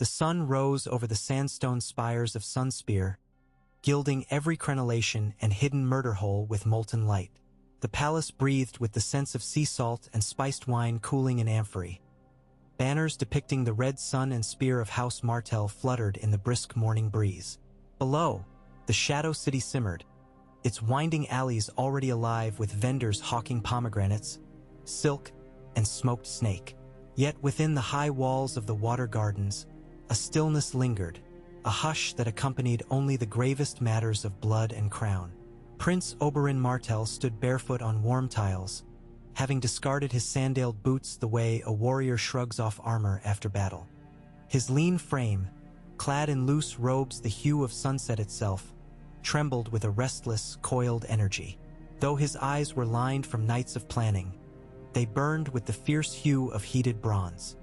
The sun rose over the sandstone spires of Sunspear, gilding every crenellation and hidden murder hole with molten light. The palace breathed with the sense of sea salt and spiced wine cooling in amphory. Banners depicting the red sun and spear of House Martell fluttered in the brisk morning breeze. Below, the Shadow City simmered, its winding alleys already alive with vendors hawking pomegranates, silk, and smoked snake. Yet within the high walls of the water gardens, a stillness lingered, a hush that accompanied only the gravest matters of blood and crown. Prince Oberyn Martell stood barefoot on warm tiles, having discarded his sandaled boots the way a warrior shrugs off armor after battle. His lean frame, clad in loose robes the hue of sunset itself, trembled with a restless, coiled energy. Though his eyes were lined from nights of planning, they burned with the fierce hue of heated bronze.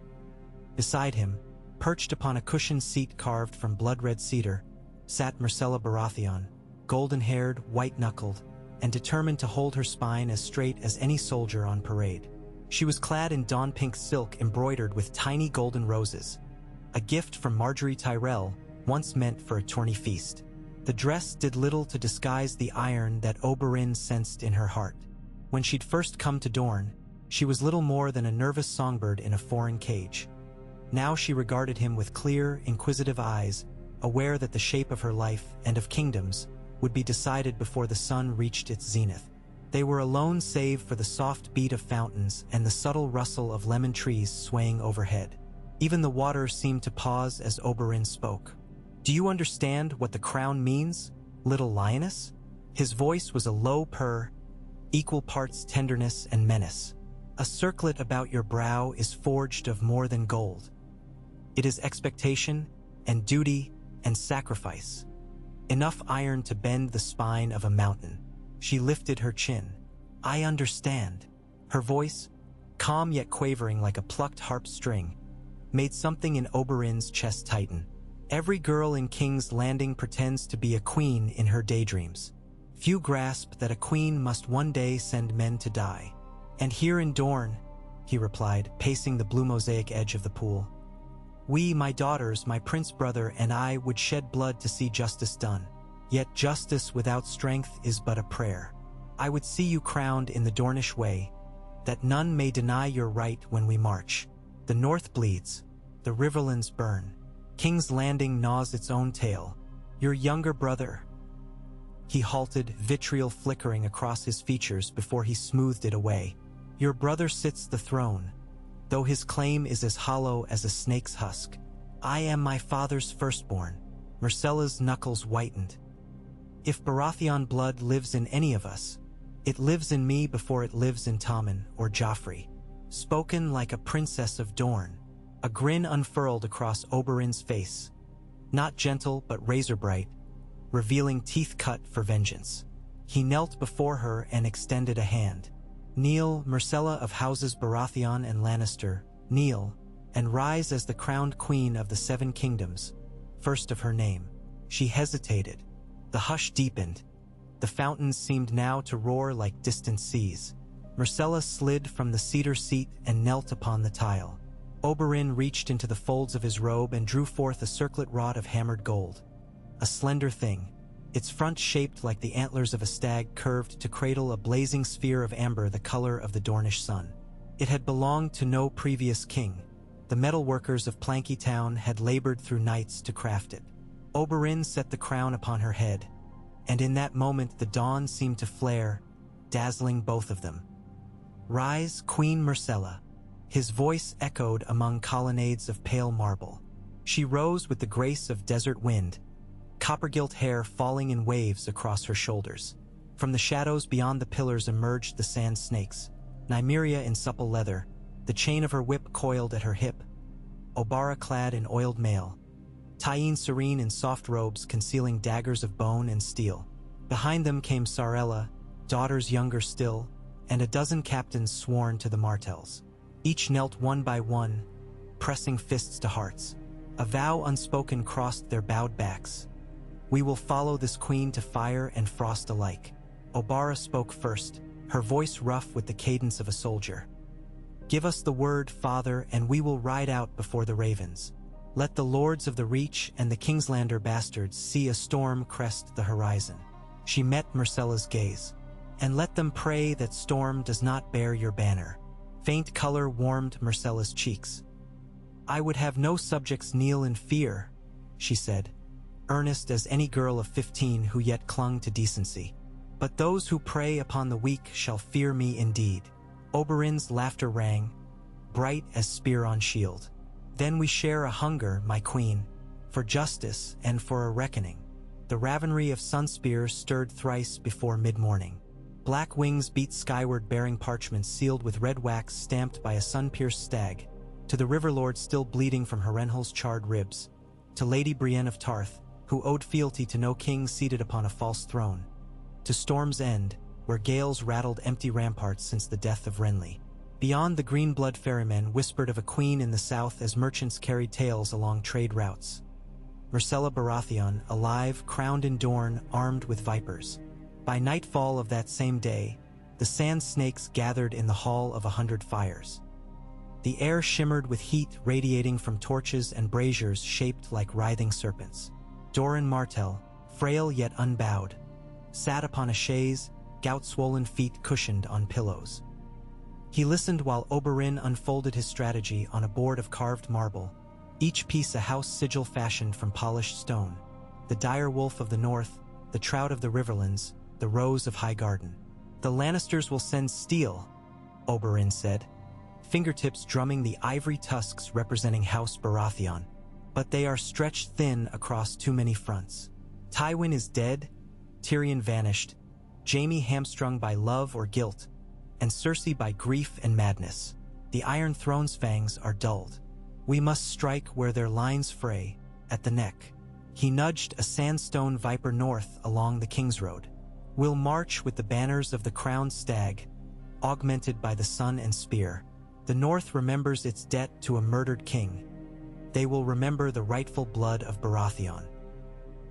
Beside him, perched upon a cushioned seat carved from blood-red cedar, sat Myrcella Baratheon, golden-haired, white-knuckled, and determined to hold her spine as straight as any soldier on parade. She was clad in dawn-pink silk embroidered with tiny golden roses, a gift from Marjorie Tyrell, once meant for a tourney feast. The dress did little to disguise the iron that Oberyn sensed in her heart. When she'd first come to Dorne, she was little more than a nervous songbird in a foreign cage. Now she regarded him with clear, inquisitive eyes, aware that the shape of her life and of kingdoms would be decided before the sun reached its zenith. They were alone save for the soft beat of fountains and the subtle rustle of lemon trees swaying overhead. Even the water seemed to pause as Oberyn spoke. "Do you understand what the crown means, little lioness?" His voice was a low purr, equal parts tenderness and menace. "A circlet about your brow is forged of more than gold. It is expectation and duty and sacrifice. Enough iron to bend the spine of a mountain." She lifted her chin. "I understand." Her voice, calm yet quavering like a plucked harp string, made something in Oberyn's chest tighten. Every girl in King's Landing pretends to be a queen in her daydreams. Few grasp that a queen must one day send men to die. "And here in Dorne," he replied, pacing the blue mosaic edge of the pool, "we, my daughters, my prince brother, and I would shed blood to see justice done. Yet justice without strength is but a prayer. I would see you crowned in the Dornish way, that none may deny your right when we march. The north bleeds, the riverlands burn. King's Landing gnaws its own tail. Your younger brother—" He halted, vitriol flickering across his features before he smoothed it away. "Your brother sits the throne, though his claim is as hollow as a snake's husk. I am my father's firstborn." Myrcella's knuckles whitened. "If Baratheon blood lives in any of us, it lives in me before it lives in Tommen or Joffrey." Spoken like a princess of Dorne. A grin unfurled across Oberyn's face, not gentle but razor-bright, revealing teeth cut for vengeance. He knelt before her and extended a hand. "Kneel, Myrcella of houses Baratheon and Lannister, kneel, and rise as the crowned queen of the Seven Kingdoms, first of her name." She hesitated. The hush deepened. The fountains seemed now to roar like distant seas. Myrcella slid from the cedar seat and knelt upon the tile. Oberyn reached into the folds of his robe and drew forth a circlet wrought of hammered gold. A slender thing, its front shaped like the antlers of a stag curved to cradle a blazing sphere of amber the color of the Dornish sun. It had belonged to no previous king. The metalworkers of Planky Town had labored through nights to craft it. Oberyn set the crown upon her head, and in that moment the dawn seemed to flare, dazzling both of them. "Rise, Queen Myrcella." His voice echoed among colonnades of pale marble. She rose with the grace of desert wind, copper-gilt hair falling in waves across her shoulders. From the shadows beyond the pillars emerged the sand snakes, Nymeria in supple leather, the chain of her whip coiled at her hip, Obara clad in oiled mail, Tyene serene in soft robes concealing daggers of bone and steel. Behind them came Sarella, daughters younger still, and a dozen captains sworn to the Martells. Each knelt one by one, pressing fists to hearts. A vow unspoken crossed their bowed backs. "We will follow this queen to fire and frost alike." Obara spoke first, her voice rough with the cadence of a soldier. "Give us the word, father, and we will ride out before the ravens. Let the lords of the Reach and the Kingslander bastards see a storm crest the horizon. She met Myrcella's gaze. And let them pray that storm does not bear your banner. Faint color warmed Myrcella's cheeks. I would have no subjects kneel in fear, she said, earnest as any girl of 15 who yet clung to decency. But those who prey upon the weak shall fear me indeed. Oberyn's laughter rang, bright as spear on shield. Then we share a hunger, my queen, for justice and for a reckoning. The ravenry of Sunspear stirred thrice before mid-morning. Black wings beat skyward bearing parchments sealed with red wax stamped by a sun-pierced stag, to the river lord still bleeding from Harrenhal's charred ribs, to Lady Brienne of Tarth, who owed fealty to no king seated upon a false throne, to Storm's End, where gales rattled empty ramparts since the death of Renly. Beyond, the green-blood ferrymen whispered of a queen in the south as merchants carried tales along trade routes. Myrcella Baratheon, alive, crowned in Dorne, armed with vipers. By nightfall of that same day, the sand snakes gathered in the Hall of 100 Fires. The air shimmered with heat radiating from torches and braziers shaped like writhing serpents. Doran Martell, frail yet unbowed, sat upon a chaise, gout-swollen feet cushioned on pillows. He listened while Oberyn unfolded his strategy on a board of carved marble, each piece a house sigil fashioned from polished stone. The dire wolf of the north, the trout of the riverlands, the rose of Highgarden. The Lannisters will send steel, Oberyn said, fingertips drumming the ivory tusks representing House Baratheon. But they are stretched thin across too many fronts. Tywin is dead, Tyrion vanished, Jaime hamstrung by love or guilt, and Cersei by grief and madness. The Iron Throne's fangs are dulled. We must strike where their lines fray, at the neck. He nudged a sandstone viper north along the King's Road. We'll march with the banners of the crowned stag, augmented by the sun and spear. The north remembers its debt to a murdered king. They will remember the rightful blood of Baratheon.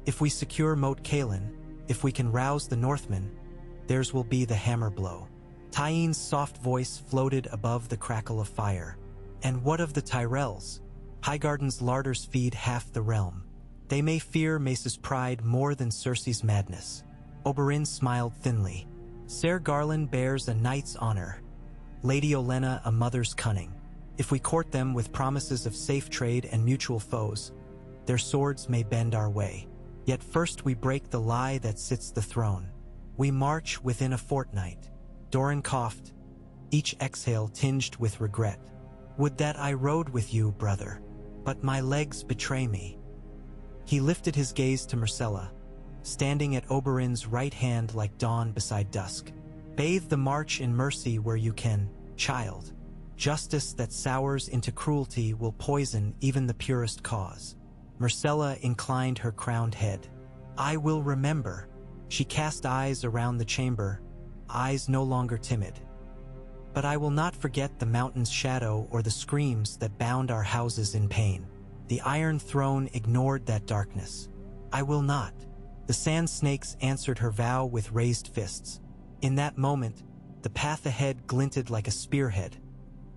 If we secure Moat Cailin, if we can rouse the Northmen, theirs will be the hammer blow. Tyenne's soft voice floated above the crackle of fire. And what of the Tyrells? Highgarden's larders feed half the realm. They may fear Mace's pride more than Cersei's madness. Oberyn smiled thinly. Ser Garland bears a knight's honor, Lady Olenna a mother's cunning. If we court them with promises of safe trade and mutual foes, their swords may bend our way. Yet first we break the lie that sits the throne. We march within a fortnight. Doran coughed, each exhale tinged with regret. Would that I rode with you, brother, but my legs betray me. He lifted his gaze to Myrcella, standing at Oberyn's right hand like dawn beside dusk. Bathe the march in mercy where you can, child. Justice that sours into cruelty will poison even the purest cause. Myrcella inclined her crowned head. I will remember. She cast eyes around the chamber, eyes no longer timid. But I will not forget the mountain's shadow or the screams that bound our houses in pain. The Iron Throne ignored that darkness. I will not. The sand snakes answered her vow with raised fists. In that moment, the path ahead glinted like a spearhead,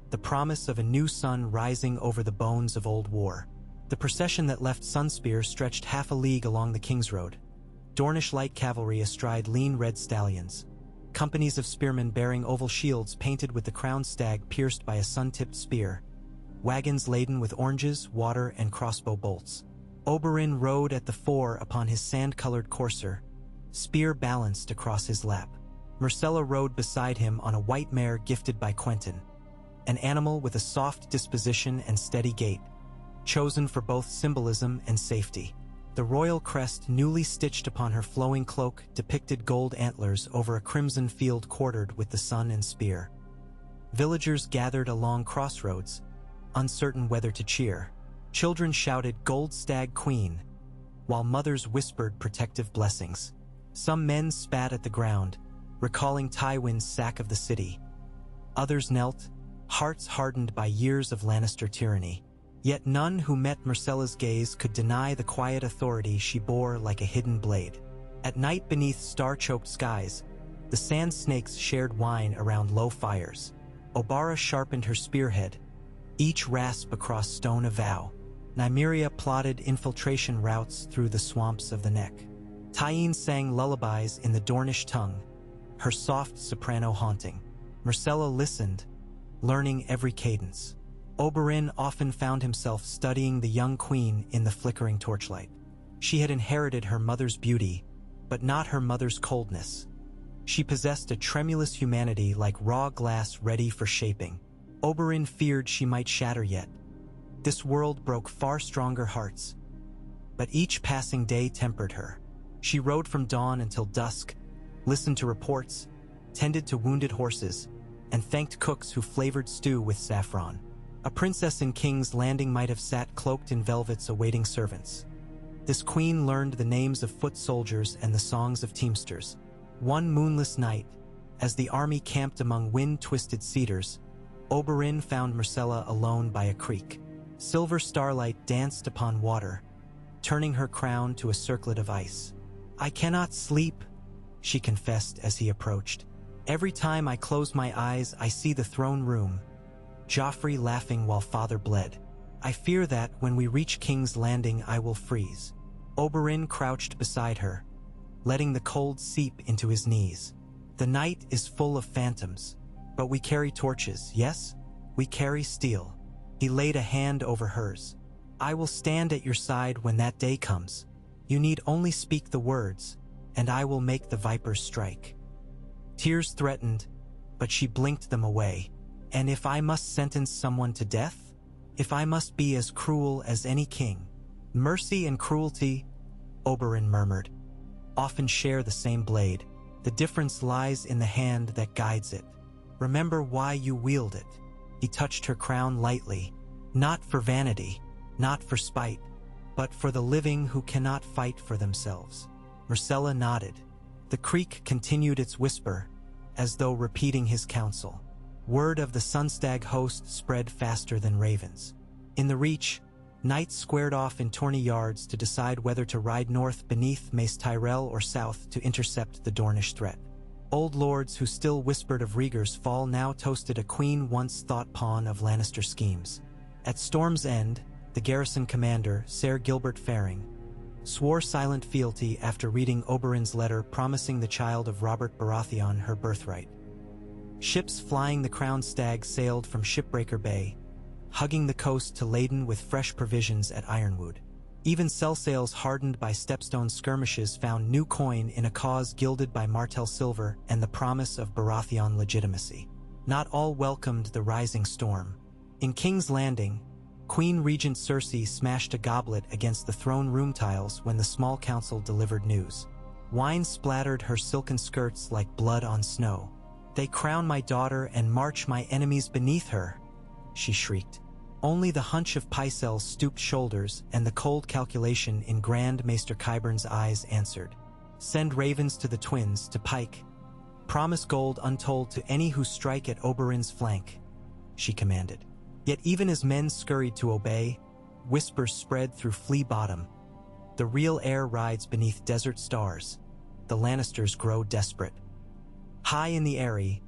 the promise of a new sun rising over the bones of old war. The procession that left Sunspear stretched half a league along the King's Road. Dornish light cavalry astride lean red stallions. Companies of spearmen bearing oval shields painted with the crowned stag pierced by a sun-tipped spear. Wagons laden with oranges, water, and crossbow bolts. Oberyn rode at the fore upon his sand-colored courser, spear balanced across his lap. Myrcella rode beside him on a white mare gifted by Quentyn, an animal with a soft disposition and steady gait, chosen for both symbolism and safety. The royal crest newly stitched upon her flowing cloak depicted gold antlers over a crimson field quartered with the sun and spear. Villagers gathered along crossroads, uncertain whether to cheer. Children shouted "Gold Stag Queen," while mothers whispered protective blessings. Some men spat at the ground, recalling Tywin's sack of the city. Others knelt, hearts hardened by years of Lannister tyranny. Yet none who met Myrcella's gaze could deny the quiet authority she bore like a hidden blade. At night beneath star-choked skies, the sand snakes shared wine around low fires. Obara sharpened her spearhead, each rasp across stone a vow. Nymeria plotted infiltration routes through the swamps of the Neck. Tyene sang lullabies in the Dornish tongue, her soft soprano haunting. Myrcella listened, learning every cadence. Oberyn often found himself studying the young queen in the flickering torchlight. She had inherited her mother's beauty, but not her mother's coldness. She possessed a tremulous humanity like raw glass ready for shaping. Oberyn feared she might shatter yet. This world broke far stronger hearts. But each passing day tempered her. She rode from dawn until dusk, listened to reports, tended to wounded horses, and thanked cooks who flavored stew with saffron. A princess in King's Landing might have sat cloaked in velvets awaiting servants. This queen learned the names of foot soldiers and the songs of teamsters. One moonless night, as the army camped among wind-twisted cedars, Oberyn found Myrcella alone by a creek. Silver starlight danced upon water, turning her crown to a circlet of ice. "I cannot sleep," she confessed as he approached. "Every time I close my eyes, I see the throne room, Joffrey laughing while father bled. I fear that, when we reach King's Landing, I will freeze." Oberyn crouched beside her, letting the cold seep into his knees. "The night is full of phantoms, but we carry torches, yes? We carry steel." He laid a hand over hers. "I will stand at your side when that day comes. You need only speak the words, and I will make the vipers strike." Tears threatened, but she blinked them away. "And if I must sentence someone to death? If I must be as cruel as any king?" "Mercy and cruelty," Oberyn murmured, "often share the same blade. The difference lies in the hand that guides it. Remember why you wield it." He touched her crown lightly, not for vanity, not for spite, but for the living who cannot fight for themselves. Myrcella nodded. The creek continued its whisper, as though repeating his counsel. Word of the Sunstag host spread faster than ravens. In the Reach, knights squared off in tourney yards to decide whether to ride north beneath Mace Tyrell or south to intercept the Dornish threat. Old lords who still whispered of Rhaegar's fall now toasted a queen once thought pawn of Lannister schemes. At Storm's End, the garrison commander, Ser Gilbert Faring, swore silent fealty after reading Oberyn's letter promising the child of Robert Baratheon her birthright. Ships flying the crowned stag sailed from Shipbreaker Bay, hugging the coast to laden with fresh provisions at Ironwood. Even sell sails hardened by Stepstone skirmishes found new coin in a cause gilded by Martell silver and the promise of Baratheon legitimacy. Not all welcomed the rising storm. In King's Landing, Queen Regent Cersei smashed a goblet against the throne room tiles when the small council delivered news. Wine splattered her silken skirts like blood on snow. "They crown my daughter and march my enemies beneath her," she shrieked. Only the hunch of Pycelle's stooped shoulders and the cold calculation in Grand Maester Qyburn's eyes answered. "Send ravens to the twins, to Pike. Promise gold untold to any who strike at Oberyn's flank," she commanded. Yet even as men scurried to obey, whispers spread through Flea Bottom. "The real heir rides beneath desert stars. The Lannisters grow desperate." High in the Eyrie,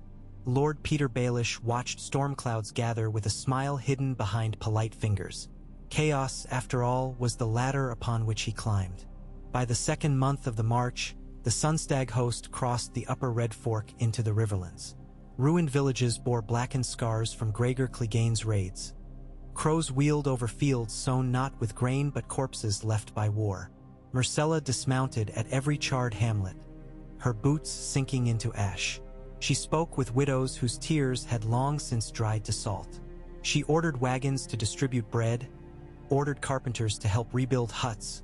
Lord Peter Baelish watched storm clouds gather with a smile hidden behind polite fingers. Chaos, after all, was the ladder upon which he climbed. By the second month of the march, the Sunstag host crossed the upper Red Fork into the Riverlands. Ruined villages bore blackened scars from Gregor Clegane's raids. Crows wheeled over fields sown not with grain but corpses left by war. Myrcella dismounted at every charred hamlet, her boots sinking into ash. She spoke with widows whose tears had long since dried to salt. She ordered wagons to distribute bread, ordered carpenters to help rebuild huts,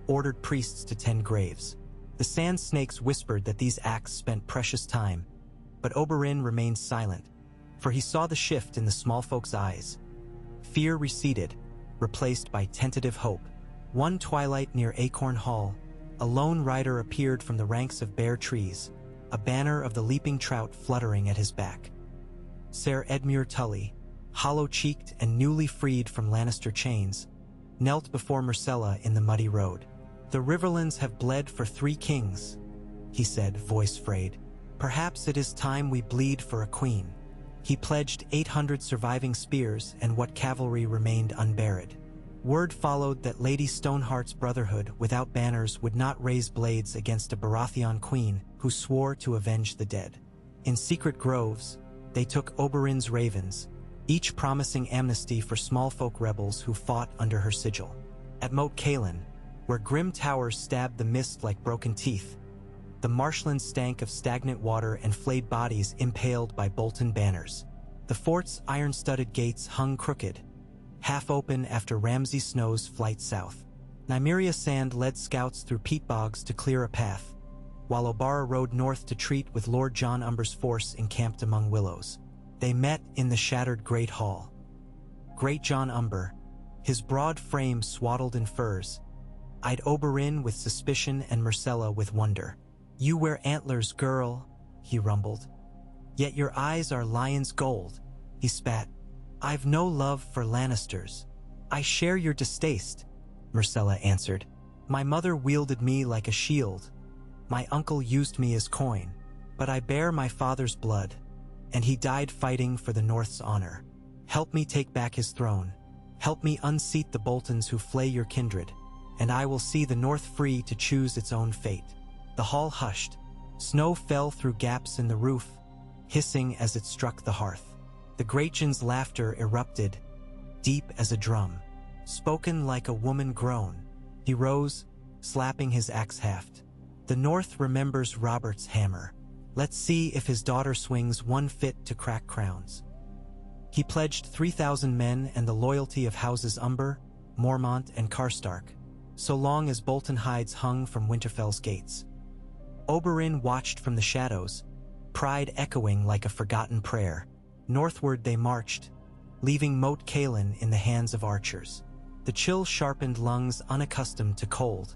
ordered priests to tend graves. The sand snakes whispered that these acts spent precious time, but Oberyn remained silent, for he saw the shift in the small folks' eyes. Fear receded, replaced by tentative hope. One twilight near Acorn Hall, a lone rider appeared from the ranks of bare trees, a banner of the leaping trout fluttering at his back. Ser Edmure Tully, hollow-cheeked and newly freed from Lannister chains, knelt before Myrcella in the muddy road. "The Riverlands have bled for 3 kings," he said, voice frayed. "Perhaps it is time we bleed for a queen." He pledged 800 surviving spears and what cavalry remained unburied. Word followed that Lady Stoneheart's brotherhood without banners would not raise blades against a Baratheon queen who swore to avenge the dead. In secret groves, they took Oberyn's ravens, each promising amnesty for small-folk rebels who fought under her sigil. At Moat Cailin, where grim towers stabbed the mist like broken teeth, the marshland stank of stagnant water and flayed bodies impaled by Bolton banners. The fort's iron-studded gates hung crooked, half open after Ramsay Snow's flight south. Nymeria Sand led scouts through peat bogs to clear a path, while Oberyn rode north to treat with Lord John Umber's force encamped among willows. They met in the shattered Great Hall. Great John Umber, his broad frame swaddled in furs, eyed Oberyn with suspicion and Myrcella with wonder. "You wear antlers, girl," he rumbled. "Yet your eyes are lion's gold," he spat. "I've no love for Lannisters." "I share your distaste," Myrcella answered. "My mother wielded me like a shield. My uncle used me as coin. But I bear my father's blood, and he died fighting for the North's honor. Help me take back his throne. Help me unseat the Boltons who flay your kindred, and I will see the North free to choose its own fate." The hall hushed. Snow fell through gaps in the roof, hissing as it struck the hearth. The Greyjohn's laughter erupted, deep as a drum, spoken like a woman groan. He rose, slapping his axe haft. "The North remembers Robert's hammer. Let's see if his daughter swings one fit to crack crowns." He pledged 3,000 men and the loyalty of houses Umber, Mormont, and Karstark, so long as Bolton hides hung from Winterfell's gates. Oberyn watched from the shadows, pride echoing like a forgotten prayer. Northward they marched, leaving Moat Cailin in the hands of archers. The chill sharpened lungs unaccustomed to cold.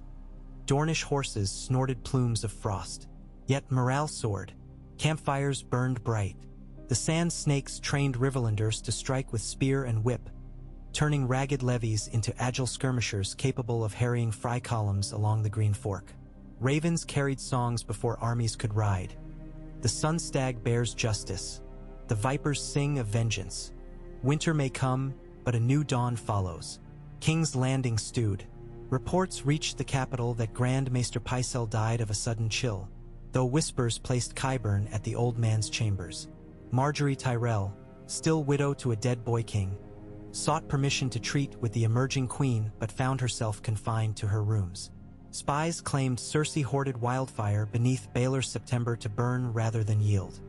Dornish horses snorted plumes of frost. Yet morale soared. Campfires burned bright. The sand snakes trained Riverlanders to strike with spear and whip, turning ragged levies into agile skirmishers capable of harrying fry columns along the Green Fork. Ravens carried songs before armies could ride. The sun stag bears justice. The vipers sing of vengeance. Winter may come, but a new dawn follows. King's Landing stewed. Reports reached the capital that Grand Maester Pycelle died of a sudden chill, though whispers placed Qyburn at the old man's chambers. Marjorie Tyrell, still widow to a dead boy king, sought permission to treat with the emerging queen but found herself confined to her rooms. Spies claimed Cersei hoarded wildfire beneath Baelor's September to burn rather than yield.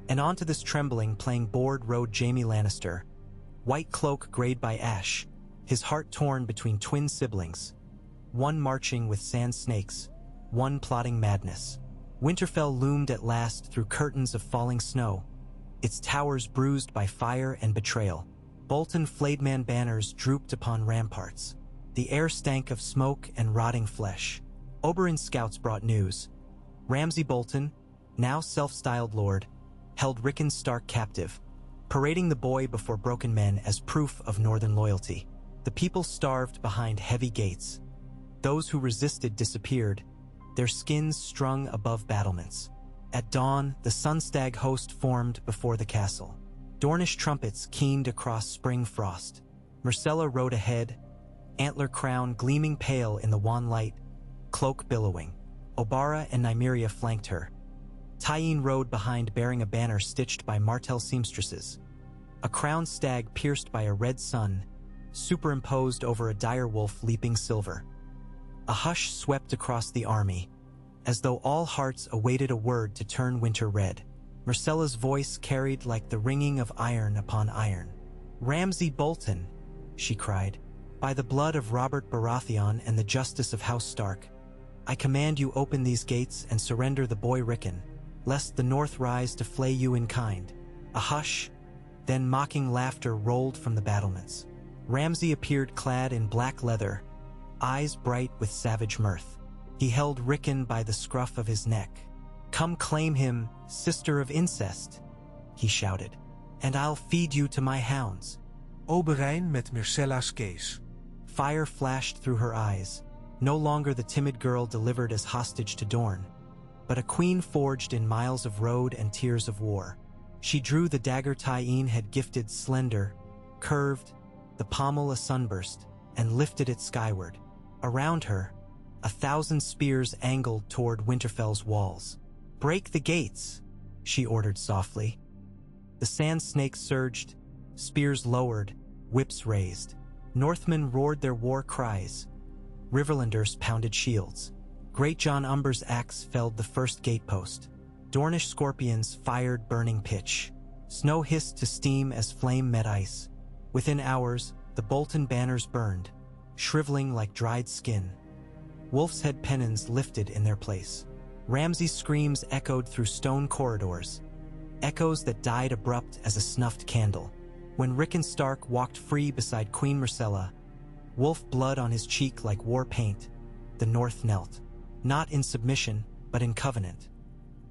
And onto this trembling playing board rode Jaime Lannister, white cloak grayed by ash, his heart torn between twin siblings, one marching with sand snakes, one plotting madness. Winterfell loomed at last through curtains of falling snow, its towers bruised by fire and betrayal. Bolton flayedman banners drooped upon ramparts. The air stank of smoke and rotting flesh. Oberyn's scouts brought news. Ramsay Bolton, now self-styled lord, held Rickon Stark captive, parading the boy before broken men as proof of northern loyalty. The people starved behind heavy gates. Those who resisted disappeared, their skins strung above battlements. At dawn, the Sunstag host formed before the castle. Dornish trumpets keened across spring frost. Myrcella rode ahead, antler crown gleaming pale in the wan light, cloak billowing. Oberyn and Nymeria flanked her. Tyene rode behind bearing a banner stitched by Martell seamstresses. A crowned stag pierced by a red sun, superimposed over a dire wolf leaping silver. A hush swept across the army, as though all hearts awaited a word to turn winter red. Myrcella's voice carried like the ringing of iron upon iron. "Ramsay Bolton," she cried, "by the blood of Robert Baratheon and the justice of House Stark, I command you open these gates and surrender the boy Rickon, lest the North rise to flay you in kind." A hush, then mocking laughter rolled from the battlements. Ramsay appeared clad in black leather, eyes bright with savage mirth. He held Rickon by the scruff of his neck. "Come claim him, sister of incest," he shouted, "and I'll feed you to my hounds." Oberyn met Myrcella's case. Fire flashed through her eyes, no longer the timid girl delivered as hostage to Dorne, but a queen forged in miles of road and tears of war. She drew the dagger Tyene had gifted, slender, curved, the pommel a sunburst, and lifted it skyward. Around her, 1,000 spears angled toward Winterfell's walls. "Break the gates," she ordered softly. The sand snakes surged, spears lowered, whips raised. Northmen roared their war cries. Riverlanders pounded shields. Great John Umber's axe felled the first gatepost. Dornish scorpions fired burning pitch. Snow hissed to steam as flame met ice. Within hours, the Bolton banners burned, shriveling like dried skin. Wolf's head pennons lifted in their place. Ramsay's screams echoed through stone corridors, echoes that died abrupt as a snuffed candle. When Rickon Stark walked free beside Queen Myrcella, wolf blood on his cheek like war paint, the North knelt. Not in submission, but in covenant.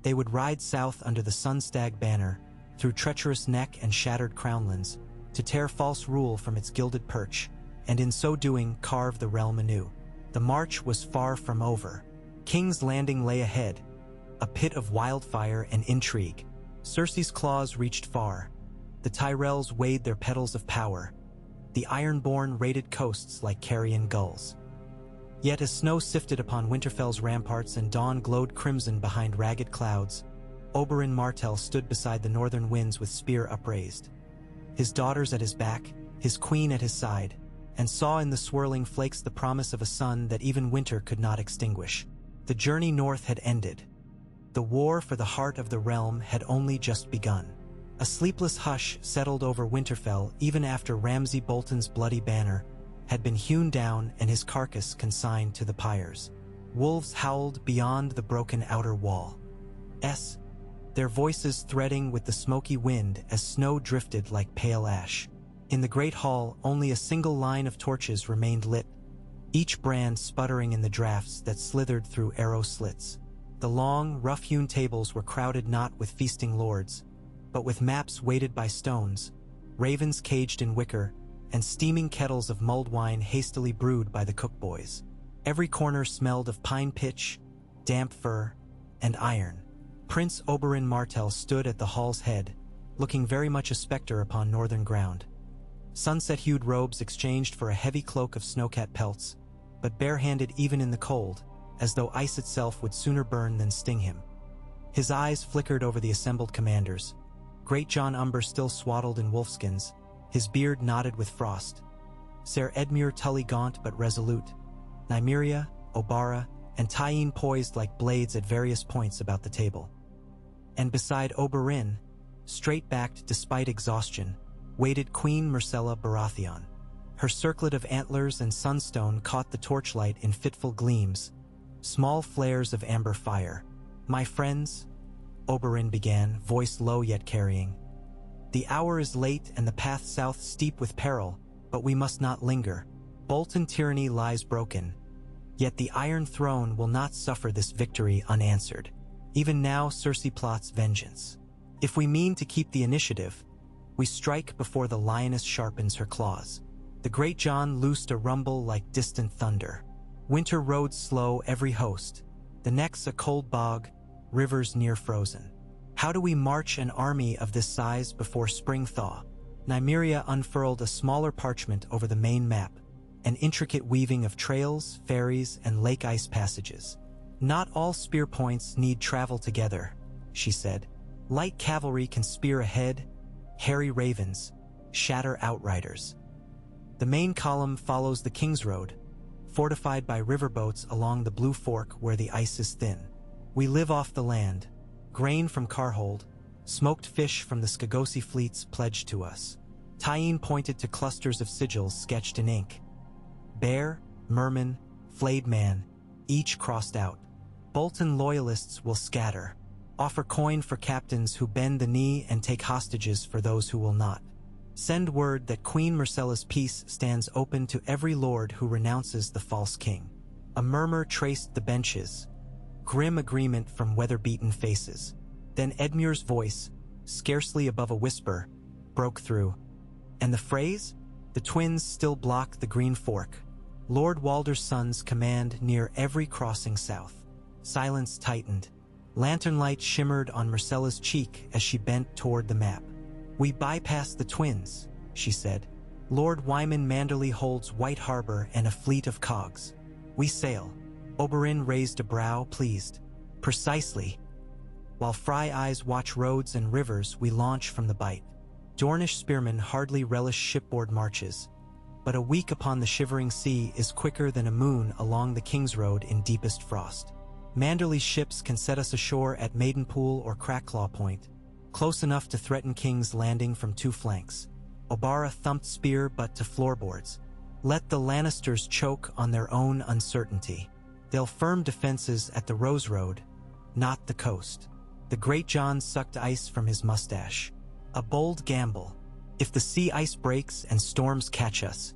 They would ride south under the Sunstag banner, through treacherous neck and shattered crownlands, to tear false rule from its gilded perch, and in so doing carve the realm anew. The march was far from over. King's Landing lay ahead, a pit of wildfire and intrigue. Cersei's claws reached far. The Tyrells weighed their petals of power. The Ironborn raided coasts like carrion gulls. Yet as snow sifted upon Winterfell's ramparts and dawn glowed crimson behind ragged clouds, Oberyn Martell stood beside the northern winds with spear upraised. His daughters at his back, his queen at his side, and saw in the swirling flakes the promise of a sun that even winter could not extinguish. The journey north had ended. The war for the heart of the realm had only just begun. A sleepless hush settled over Winterfell even after Ramsay Bolton's bloody banner had been hewn down and his carcass consigned to the pyres. Wolves howled beyond the broken outer wall. Their voices threading with the smoky wind as snow drifted like pale ash. In the great hall, only a single line of torches remained lit, each brand sputtering in the drafts that slithered through arrow slits. The long, rough-hewn tables were crowded not with feasting lords, but with maps weighted by stones, ravens caged in wicker, and steaming kettles of mulled wine hastily brewed by the cook-boys. Every corner smelled of pine pitch, damp fir, and iron. Prince Oberyn Martell stood at the hall's head, looking very much a specter upon northern ground. Sunset-hued robes exchanged for a heavy cloak of snowcat pelts, but barehanded even in the cold, as though ice itself would sooner burn than sting him. His eyes flickered over the assembled commanders. Great John Umber still swaddled in wolfskins, his beard knotted with frost. Ser Edmure Tully gaunt but resolute. Nymeria, Obara, and Tyene poised like blades at various points about the table. And beside Oberyn, straight-backed despite exhaustion, waited Queen Myrcella Baratheon. Her circlet of antlers and sunstone caught the torchlight in fitful gleams, small flares of amber fire. "My friends," Oberyn began, voice low yet carrying. "The hour is late and the path south steep with peril, but we must not linger. Bolton tyranny lies broken, yet the Iron Throne will not suffer this victory unanswered. Even now Cersei plots vengeance. If we mean to keep the initiative, we strike before the lioness sharpens her claws." The Great John loosed a rumble like distant thunder. Winter rode slow every host, the next a cold bog, rivers near frozen. How do we march an army of this size before spring thaw? Nymeria unfurled a smaller parchment over the main map, an intricate weaving of trails, ferries, and lake ice passages. "Not all spear points need travel together," she said. "Light cavalry can spear ahead, harry ravens, shatter outriders. The main column follows the King's Road, fortified by riverboats along the Blue Fork where the ice is thin. We live off the land, grain from Carhold, smoked fish from the Skagosi fleets pledged to us." Tyene pointed to clusters of sigils sketched in ink. Bear, merman, flayed man, each crossed out. "Bolton loyalists will scatter, offer coin for captains who bend the knee and take hostages for those who will not. Send word that Queen Myrcella's peace stands open to every lord who renounces the false king." A murmur traced the benches, grim agreement from weather-beaten faces. Then Edmure's voice, scarcely above a whisper, broke through. "And the phrase? The twins still block the Green Fork. Lord Walder's sons command near every crossing south." Silence tightened. Lantern light shimmered on Myrcella's cheek as she bent toward the map. "We bypassed the twins," she said. Lord Wyman Manderley holds White Harbor and a fleet of cogs. We sail. Oberyn raised a brow, pleased. Precisely. While Fry Eyes watch roads and rivers, we launch from the bight. Dornish spearmen hardly relish shipboard marches, but a week upon the shivering sea is quicker than a moon along the King's Road in deepest frost. Manderley's ships can set us ashore at Maidenpool or Crackclaw Point, close enough to threaten King's Landing from two flanks. Obara thumped spear butt to floorboards. Let the Lannisters choke on their own uncertainty. They'll firm defenses at the Rose Road, not the coast. The Great John sucked ice from his mustache. A bold gamble. If the sea ice breaks and storms catch us.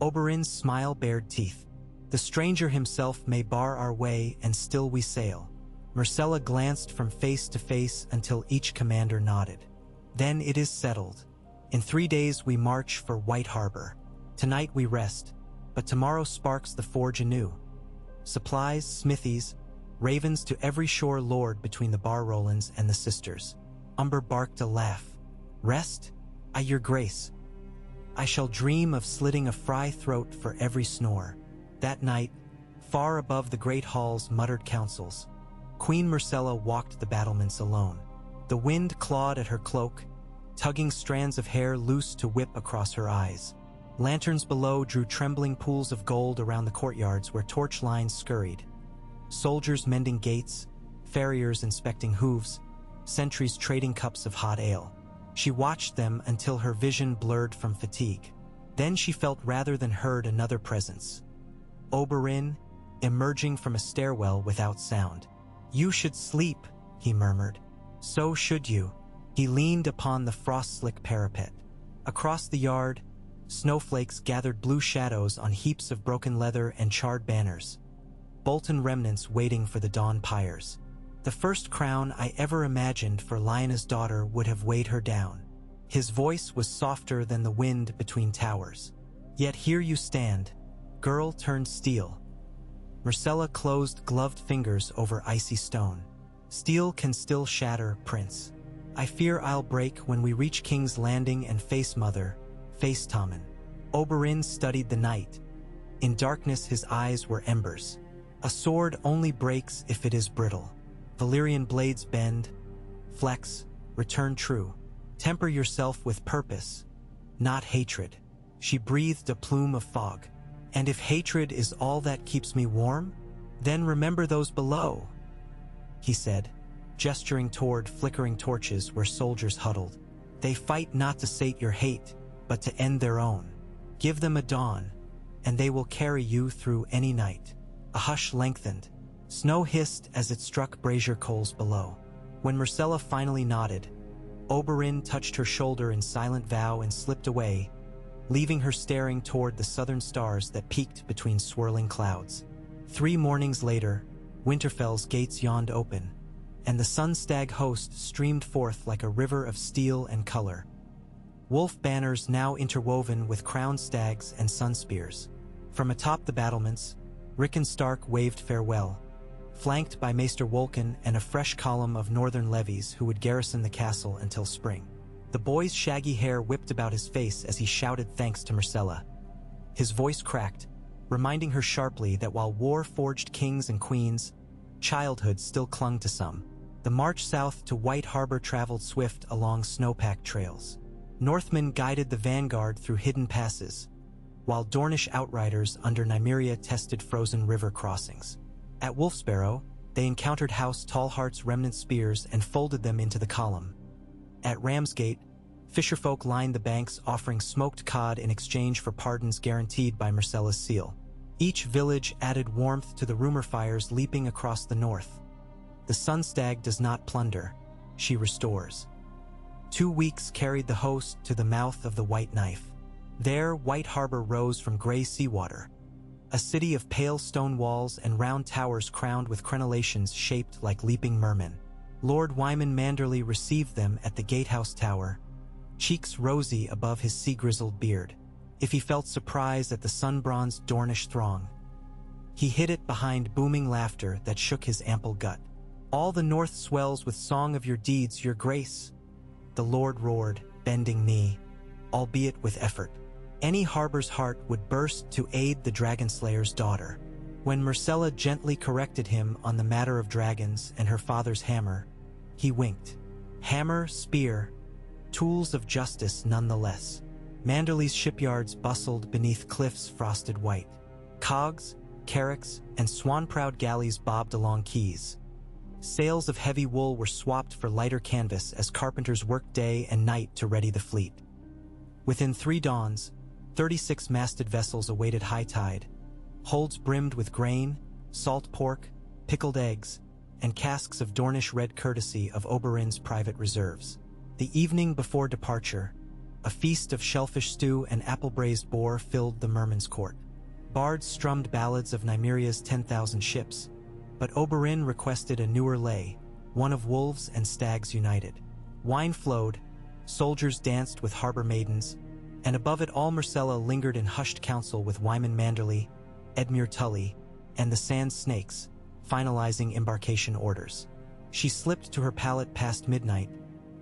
Oberyn's smile bared teeth. The stranger himself may bar our way and still we sail. Myrcella glanced from face to face until each commander nodded. Then it is settled. In 3 days we march for White Harbor. Tonight we rest, but tomorrow sparks the forge anew. Supplies, smithies, ravens to every shore lord between the Bar Rolands and the Sisters. Umber barked a laugh. Rest? Aye, your grace. I shall dream of slitting a fry throat for every snore. That night, far above the great hall's muttered councils, Queen Myrcella walked the battlements alone. The wind clawed at her cloak, tugging strands of hair loose to whip across her eyes. Lanterns below drew trembling pools of gold around the courtyards where torch lines scurried. Soldiers mending gates, farriers inspecting hooves, sentries trading cups of hot ale. She watched them until her vision blurred from fatigue. Then she felt rather than heard another presence. Oberyn, emerging from a stairwell without sound. You should sleep, he murmured. So should you. He leaned upon the frost-slick parapet. Across the yard, snowflakes gathered blue shadows on heaps of broken leather and charred banners. Bolton remnants waiting for the dawn pyres. The first crown I ever imagined for Lyanna's daughter would have weighed her down. His voice was softer than the wind between towers. Yet here you stand, girl turned steel. Myrcella closed gloved fingers over icy stone. Steel can still shatter, Prince. I fear I'll break when we reach King's Landing and face Mother, face Tommen. Oberyn studied the night. In darkness his eyes were embers. A sword only breaks if it is brittle. Valyrian blades bend, flex, return true. Temper yourself with purpose, not hatred. She breathed a plume of fog. And if hatred is all that keeps me warm, then remember those below, he said, gesturing toward flickering torches where soldiers huddled. They fight not to sate your hate, but to end their own. Give them a dawn, and they will carry you through any night. A hush lengthened. Snow hissed as it struck brazier coals below. When Myrcella finally nodded, Oberyn touched her shoulder in silent vow and slipped away, leaving her staring toward the southern stars that peaked between swirling clouds. 3 mornings later, Winterfell's gates yawned open, and the sun-stag host streamed forth like a river of steel and color. Wolf banners now interwoven with crowned stags and sun spears. From atop the battlements, Rickon Stark waved farewell, flanked by Maester Wolkan and a fresh column of northern levies who would garrison the castle until spring. The boy's shaggy hair whipped about his face as he shouted thanks to Myrcella. His voice cracked, reminding her sharply that while war forged kings and queens, childhood still clung to some. The march south to White Harbor traveled swift along snowpacked trails. Northmen guided the vanguard through hidden passes, while Dornish outriders under Nymeria tested frozen river crossings. At Wolfsbarrow, they encountered House Tallheart's remnant spears and folded them into the column. At Ramsgate, fisherfolk lined the banks offering smoked cod in exchange for pardons guaranteed by Myrcella's seal. Each village added warmth to the rumor fires leaping across the north. The Sunstag does not plunder, she restores. 2 weeks carried the host to the mouth of the White Knife. There, White Harbor rose from gray seawater, a city of pale stone walls and round towers crowned with crenellations shaped like leaping mermen. Lord Wyman Manderley received them at the gatehouse tower, cheeks rosy above his sea-grizzled beard. If he felt surprise at the sun-bronzed Dornish throng, he hid it behind booming laughter that shook his ample gut. All the north swells with song of your deeds, your grace, the Lord roared, bending knee, albeit with effort. Any harbor's heart would burst to aid the Dragonslayer's daughter. When Myrcella gently corrected him on the matter of dragons and her father's hammer, he winked. Hammer, spear, tools of justice nonetheless. Manderley's shipyards bustled beneath cliffs frosted white. Cogs, carracks, and swan-prowed galleys bobbed along quays. Sails of heavy wool were swapped for lighter canvas as carpenters worked day and night to ready the fleet. Within 3 dawns, 36 masted vessels awaited high tide, holds brimmed with grain, salt pork, pickled eggs, and casks of Dornish red courtesy of Oberyn's private reserves. The evening before departure, a feast of shellfish stew and apple-braised boar filled the merman's court. Bards strummed ballads of Nymeria's 10,000 ships, but Oberyn requested a newer lay, one of wolves and stags united. Wine flowed, soldiers danced with harbor maidens, and above it all Myrcella lingered in hushed council with Wyman Manderley, Edmure Tully, and the Sand Snakes, finalizing embarkation orders. She slipped to her pallet past midnight,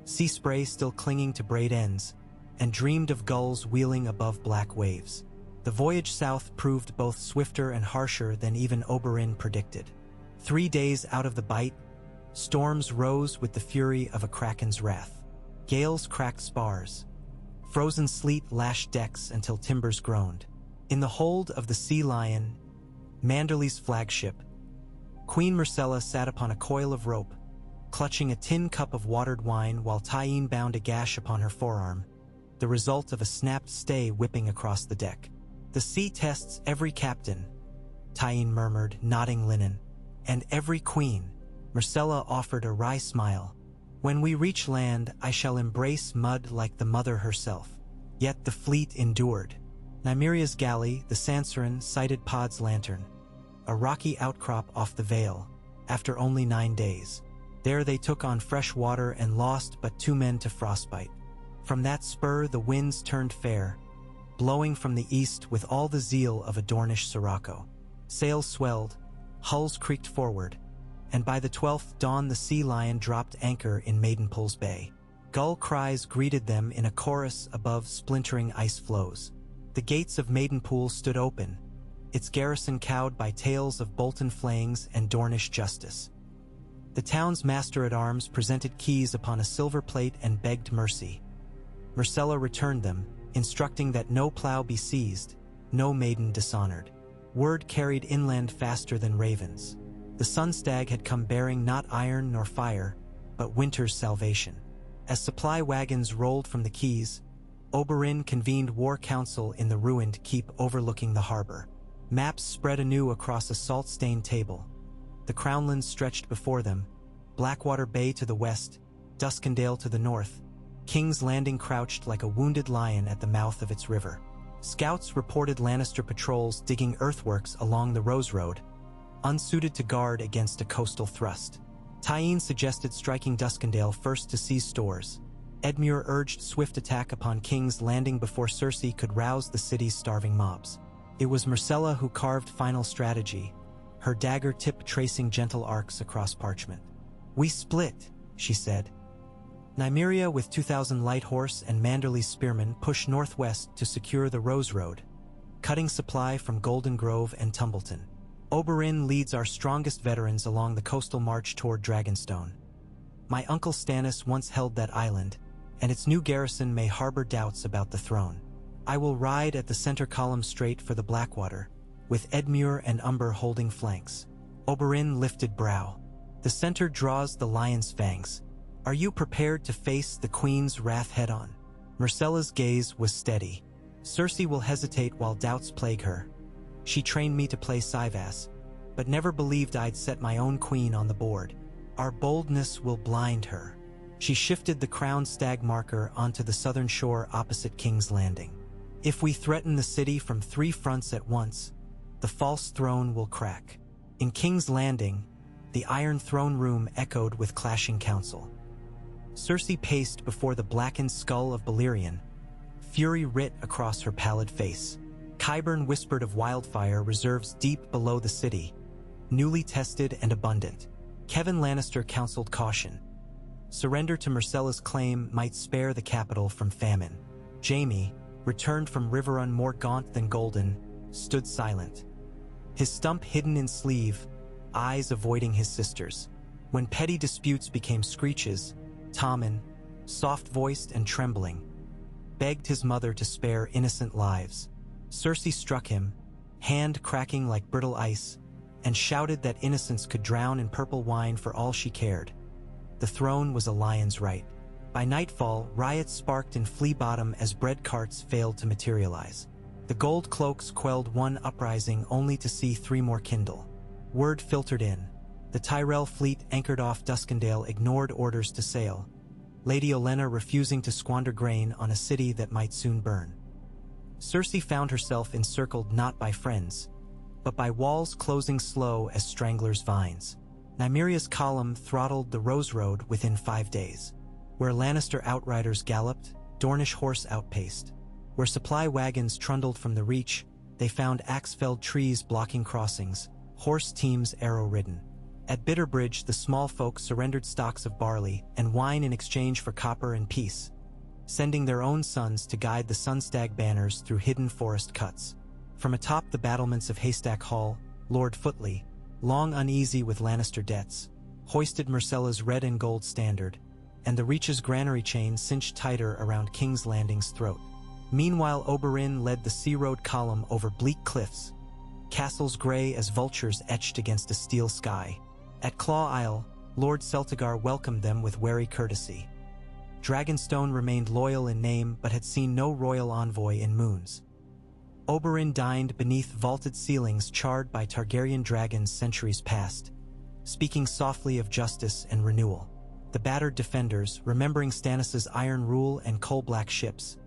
sea spray still clinging to braid ends, and dreamed of gulls wheeling above black waves. The voyage south proved both swifter and harsher than even Oberyn predicted. 3 days out of the bight, storms rose with the fury of a kraken's wrath. Gales cracked spars. Frozen sleet lashed decks until timbers groaned. In the hold of the Sea Lion, Manderley's flagship, Queen Myrcella sat upon a coil of rope, clutching a tin cup of watered wine while Tyene bound a gash upon her forearm, the result of a snapped stay whipping across the deck. "The sea tests every captain," Tyene murmured, nodding linen, "and every queen." Myrcella offered a wry smile. "When we reach land, I shall embrace mud like the mother herself." Yet the fleet endured. Nymeria's galley, the Sansarin, sighted Pod's lantern, a rocky outcrop off the Vale, after only 9 days. There they took on fresh water and lost but 2 men to frostbite. From that spur the winds turned fair, blowing from the east with all the zeal of a Dornish sirocco. Sails swelled, hulls creaked forward, and by the 12th dawn the Sea Lion dropped anchor in Maidenpool's Bay. Gull cries greeted them in a chorus above splintering ice floes. The gates of Maidenpool stood open, its garrison cowed by tales of Bolton flayings and Dornish justice. The town's master-at-arms presented keys upon a silver plate and begged mercy. Myrcella returned them, instructing that no plow be seized, no maiden dishonored. Word carried inland faster than ravens. The Sunstag had come bearing not iron nor fire, but winter's salvation. As supply wagons rolled from the quays, Oberyn convened war council in the ruined keep overlooking the harbor. Maps spread anew across a salt-stained table. The crownlands stretched before them, Blackwater Bay to the west, Duskendale to the north. King's Landing crouched like a wounded lion at the mouth of its river. Scouts reported Lannister patrols digging earthworks along the Rose Road, unsuited to guard against a coastal thrust. Tyene suggested striking Duskendale first to seize stores. Edmure urged swift attack upon King's Landing before Cersei could rouse the city's starving mobs. It was Myrcella who carved final strategy, her dagger tip tracing gentle arcs across parchment. "We split," she said. Nymeria with 2,000 light horse and Manderley's spearmen pushed northwest to secure the Rose Road, cutting supply from Golden Grove and Tumbleton. Oberyn leads our strongest veterans along the coastal march toward Dragonstone. My uncle Stannis once held that island, and its new garrison may harbor doubts about the throne. I will ride at the center column straight for the Blackwater, with Edmure and Umber holding flanks. Oberyn lifted brow. The center draws the lion's fangs. Are you prepared to face the Queen's wrath head-on? Myrcella's gaze was steady. Cersei will hesitate while doubts plague her. She trained me to play Syvass, but never believed I'd set my own queen on the board. Our boldness will blind her. She shifted the crowned stag marker onto the southern shore opposite King's Landing. If we threaten the city from 3 fronts at once, the false throne will crack. In King's Landing, the Iron Throne Room echoed with clashing counsel. Cersei paced before the blackened skull of Balerion, fury writ across her pallid face. Qyburn whispered of wildfire reserves deep below the city, newly tested and abundant. Kevin Lannister counseled caution. Surrender to Myrcella's claim might spare the capital from famine. Jaime, returned from Riverrun more gaunt than golden, stood silent. His stump hidden in sleeve, eyes avoiding his sister's. When petty disputes became screeches, Tommen, soft-voiced and trembling, begged his mother to spare innocent lives. Cersei struck him, hand cracking like brittle ice, and shouted that innocence could drown in purple wine for all she cared. The throne was a lion's right. By nightfall, riots sparked in Flea Bottom as bread carts failed to materialize. The gold cloaks quelled one uprising only to see 3 more kindle. Word filtered in. The Tyrell fleet anchored off Duskendale ignored orders to sail, Lady Olenna refusing to squander grain on a city that might soon burn. Cersei found herself encircled not by friends, but by walls closing slow as stranglers' vines. Nymeria's column throttled the Rose Road within 5 days. Where Lannister outriders galloped, Dornish horse outpaced. Where supply wagons trundled from the Reach, they found axe-felled trees blocking crossings, horse teams arrow-ridden. At Bitterbridge, the small folk surrendered stocks of barley and wine in exchange for copper and peace, sending their own sons to guide the Sunstag banners through hidden forest cuts. From atop the battlements of Haystack Hall, Lord Footley, long uneasy with Lannister debts, hoisted Myrcella's red and gold standard, and the Reach's granary chain cinched tighter around King's Landing's throat. Meanwhile, Oberyn led the Sea Road column over bleak cliffs, castles gray as vultures etched against a steel sky. At Claw Isle, Lord Celtigar welcomed them with wary courtesy. Dragonstone remained loyal in name but had seen no royal envoy in moons. Oberyn dined beneath vaulted ceilings charred by Targaryen dragons centuries past, speaking softly of justice and renewal. The battered defenders, remembering Stannis' iron rule and coal-black ships,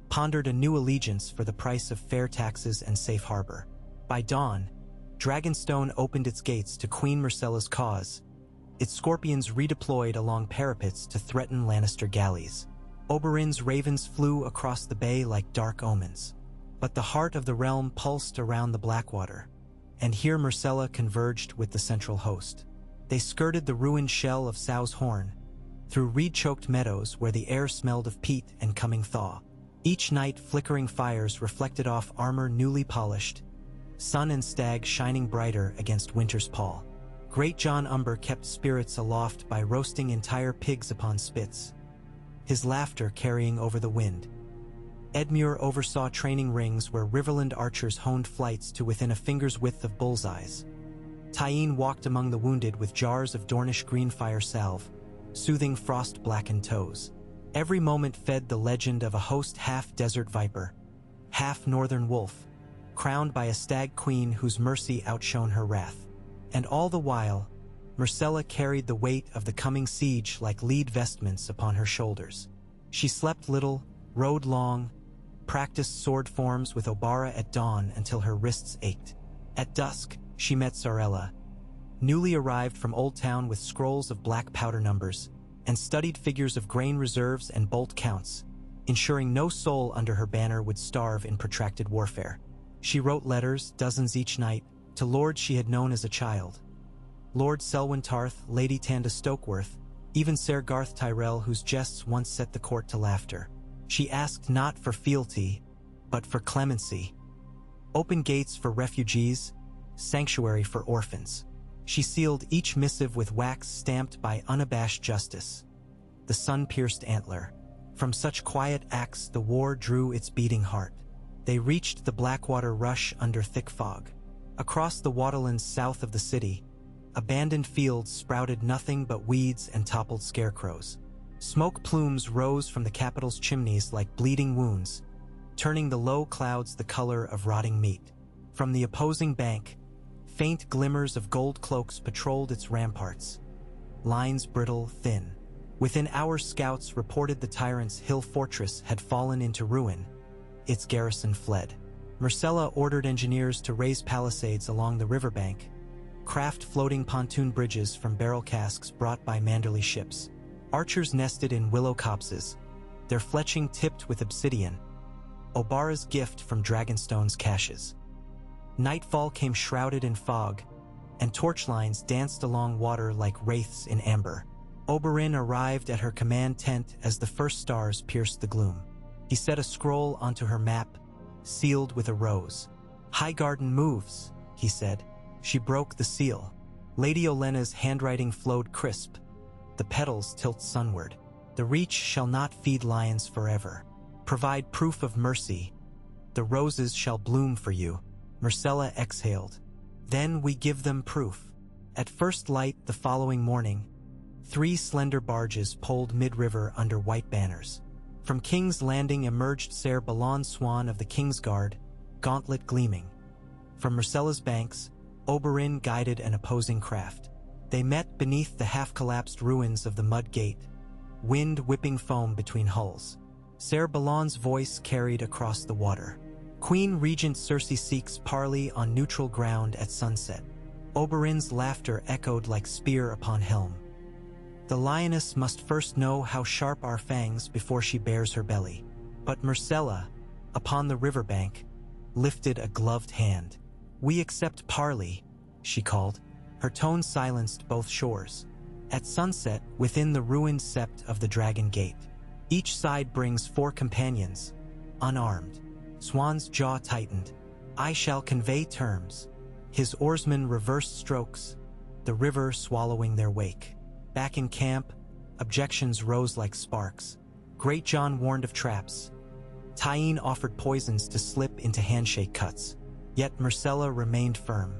pondered a new allegiance for the price of fair taxes and safe harbor. By dawn, Dragonstone opened its gates to Queen Myrcella's cause, its scorpions redeployed along parapets to threaten Lannister galleys. Oberyn's ravens flew across the bay like dark omens. But the heart of the realm pulsed around the Blackwater, and here Myrcella converged with the central host. They skirted the ruined shell of Sow's Horn, through reed-choked meadows where the air smelled of peat and coming thaw. Each night flickering fires reflected off armor newly polished, sun and stag shining brighter against winter's pall. Great John Umber kept spirits aloft by roasting entire pigs upon spits, his laughter carrying over the wind. Edmure oversaw training rings where Riverland archers honed flights to within a finger's width of bullseyes. Tyene walked among the wounded with jars of Dornish greenfire salve, soothing frost-blackened toes. Every moment fed the legend of a host half-desert viper, half-northern wolf, crowned by a stag queen whose mercy outshone her wrath. And all the while, Myrcella carried the weight of the coming siege like lead vestments upon her shoulders. She slept little, rode long, practiced sword forms with Obara at dawn until her wrists ached. At dusk, she met Sarella, newly arrived from Old Town with scrolls of black powder numbers, and studied figures of grain reserves and bolt counts, ensuring no soul under her banner would starve in protracted warfare. She wrote letters, dozens each night, to lords she had known as a child. Lord Selwyn Tarth, Lady Tanda Stokeworth, even Ser Garth Tyrell, whose jests once set the court to laughter. She asked not for fealty, but for clemency. Open gates for refugees, sanctuary for orphans. She sealed each missive with wax stamped by unabashed justice, the sun-pierced antler. From such quiet acts the war drew its beating heart. They reached the Blackwater rush under thick fog. Across the waterlands south of the city, abandoned fields sprouted nothing but weeds and toppled scarecrows. Smoke plumes rose from the capital's chimneys like bleeding wounds, turning the low clouds the color of rotting meat. From the opposing bank, faint glimmers of gold cloaks patrolled its ramparts, lines brittle, thin. Within hours, scouts reported the tyrant's hill fortress had fallen into ruin. Its garrison fled. Myrcella ordered engineers to raise palisades along the riverbank, craft floating pontoon bridges from barrel casks brought by Manderley ships. Archers nested in willow copses, their fletching tipped with obsidian, Obara's gift from Dragonstone's caches. Nightfall came shrouded in fog, and torchlines danced along water like wraiths in amber. Oberyn arrived at her command tent as the first stars pierced the gloom. He set a scroll onto her map, sealed with a rose. "Highgarden moves," he said. She broke the seal. Lady Olenna's handwriting flowed crisp. The petals tilt sunward. "The Reach shall not feed lions forever. Provide proof of mercy. The roses shall bloom for you." Myrcella exhaled. "Then we give them proof." At first light the following morning, 3 slender barges pulled mid-river under white banners. From King's Landing emerged Ser Balon's swan of the Kingsguard, gauntlet gleaming. From Myrcella's banks, Oberyn guided an opposing craft. They met beneath the half-collapsed ruins of the Mud Gate, wind whipping foam between hulls. Ser Balon's voice carried across the water. "Queen Regent Cersei seeks parley on neutral ground at sunset." Oberyn's laughter echoed like spear upon helm. "The lioness must first know how sharp our fangs before she bares her belly." But Myrcella, upon the riverbank, lifted a gloved hand. "We accept parley," she called. Her tone silenced both shores. At sunset, within the ruined sept of the Dragon Gate, each side brings 4 companions, unarmed. Swan's jaw tightened. "I shall convey terms." His oarsmen reversed strokes, the river swallowing their wake. Back in camp, objections rose like sparks. Great John warned of traps. Tyene offered poisons to slip into handshake cuts. Yet Myrcella remained firm.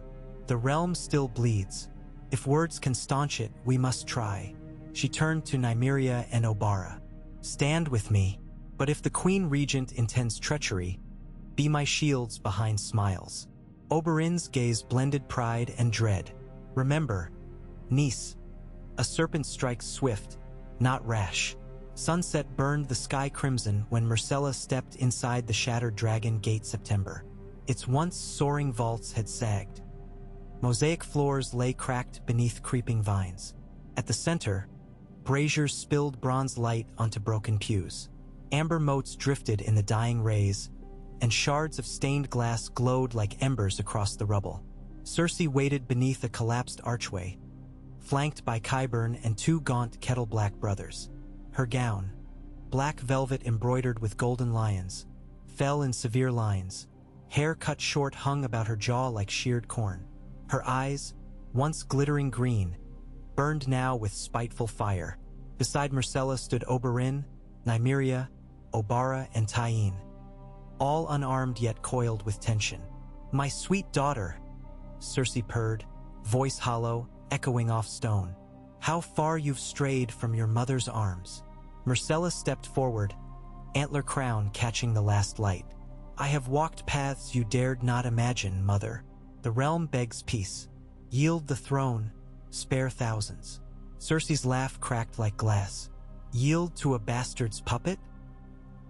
"The realm still bleeds. If words can staunch it, we must try." She turned to Nymeria and Obara. "Stand with me. But if the Queen Regent intends treachery, be my shields behind smiles." Oberyn's gaze blended pride and dread. "Remember, niece, a serpent strikes swift, not rash." Sunset burned the sky crimson when Myrcella stepped inside the shattered Dragon Gate September. Its once soaring vaults had sagged. Mosaic floors lay cracked beneath creeping vines. At the center, braziers spilled bronze light onto broken pews. Amber motes drifted in the dying rays, and shards of stained glass glowed like embers across the rubble. Cersei waited beneath a collapsed archway, flanked by Qyburn and 2 gaunt kettle-black brothers. Her gown, black velvet embroidered with golden lions, fell in severe lines. Hair cut short hung about her jaw like sheared corn. Her eyes, once glittering green, burned now with spiteful fire. Beside Myrcella stood Oberyn, Nymeria, Obara, and Tyene, all unarmed yet coiled with tension. "My sweet daughter," Cersei purred, voice hollow, echoing off stone. "How far you've strayed from your mother's arms." Myrcella stepped forward, antler crown catching the last light. "I have walked paths you dared not imagine, mother. The realm begs peace. Yield the throne, spare thousands." Cersei's laugh cracked like glass. "Yield to a bastard's puppet?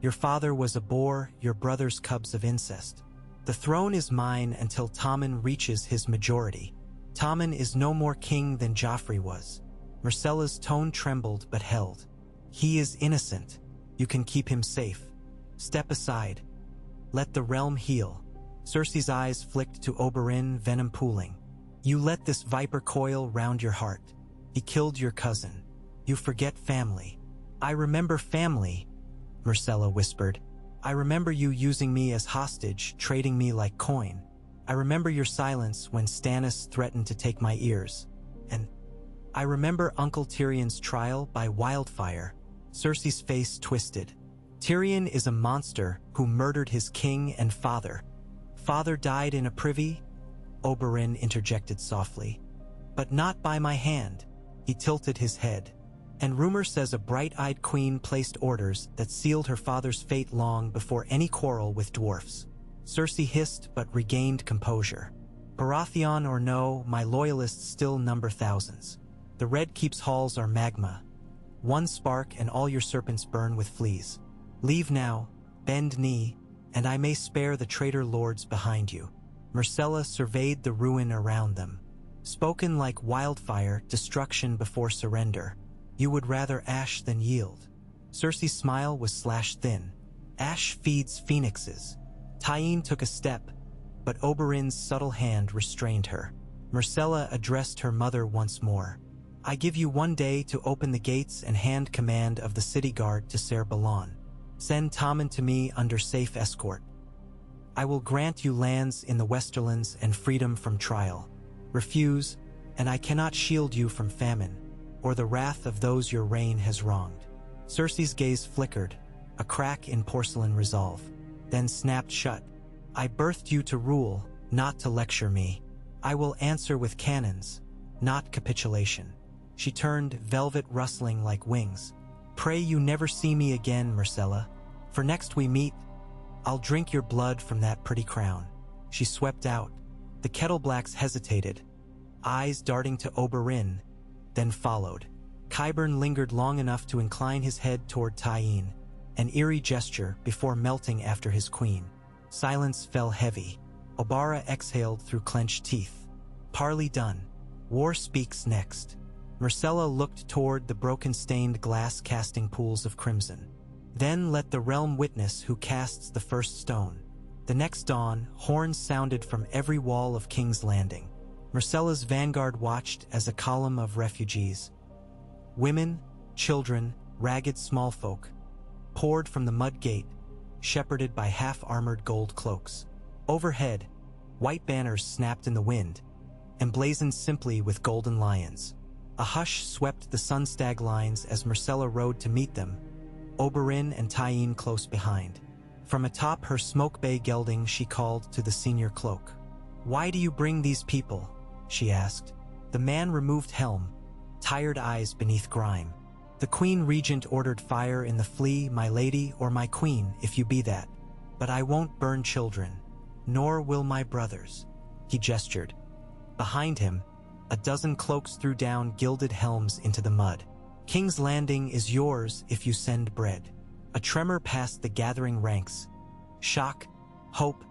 Your father was a boar, your brother's cubs of incest. The throne is mine until Tommen reaches his majority. Tommen is no more king than Joffrey was." Myrcella's tone trembled but held. "He is innocent. You can keep him safe. Step aside. Let the realm heal." Cersei's eyes flicked to Oberyn, venom pooling. "You let this viper coil round your heart. He killed your cousin. You forget family." "I remember family," Myrcella whispered. "I remember you using me as hostage, trading me like coin. I remember your silence when Stannis threatened to take my ears. And I remember Uncle Tyrion's trial by wildfire." Cersei's face twisted. "Tyrion is a monster who murdered his king and father." "Father died in a privy?" Oberyn interjected softly. "But not by my hand." He tilted his head. "And rumor says a bright-eyed queen placed orders that sealed her father's fate long before any quarrel with dwarfs." Cersei hissed but regained composure. "Baratheon or no, my loyalists still number thousands. The Red Keep's halls are magma. One spark and all your serpents burn with fleas. Leave now, bend knee, and I may spare the traitor lords behind you." Myrcella surveyed the ruin around them. Spoken like wildfire, destruction before surrender. "You would rather ash than yield." Cersei's smile was slashed thin. "Ash feeds phoenixes." Tyene took a step, but Oberyn's subtle hand restrained her. Myrcella addressed her mother once more. "I give you 1 day to open the gates and hand command of the city guard to Ser Balon. Send Tommen to me under safe escort. I will grant you lands in the Westerlands and freedom from trial. Refuse, and I cannot shield you from famine, or the wrath of those your reign has wronged." Cersei's gaze flickered, a crack in porcelain resolve, then snapped shut. "I birthed you to rule, not to lecture me. I will answer with cannons, not capitulation." She turned, velvet rustling like wings. "Pray you never see me again, Myrcella. For next we meet, I'll drink your blood from that pretty crown." She swept out. The Kettleblacks hesitated, eyes darting to Oberyn, then followed. Qyburn lingered long enough to incline his head toward Tyene, an eerie gesture before melting after his queen. Silence fell heavy. Obara exhaled through clenched teeth. "Parley done. War speaks next." Myrcella looked toward the broken-stained glass-casting pools of crimson. "Then let the realm witness who casts the first stone." The next dawn, horns sounded from every wall of King's Landing. Myrcella's vanguard watched as a column of refugees, women, children, ragged small folk, poured from the mud gate, shepherded by half-armored gold cloaks. Overhead, white banners snapped in the wind, emblazoned simply with golden lions. A hush swept the Sunstag lines as Myrcella rode to meet them, Oberyn and Tyene close behind. From atop her smoke bay gelding she called to the senior cloak. "Why do you bring these people?" she asked. The man removed helm, tired eyes beneath grime. "The Queen Regent ordered fire in the flea, my lady, or my queen, if you be that. But I won't burn children, nor will my brothers." He gestured. Behind him, a dozen cloaks threw down gilded helms into the mud. "King's Landing is yours if you send bread." A tremor passed the gathering ranks. Shock, hope,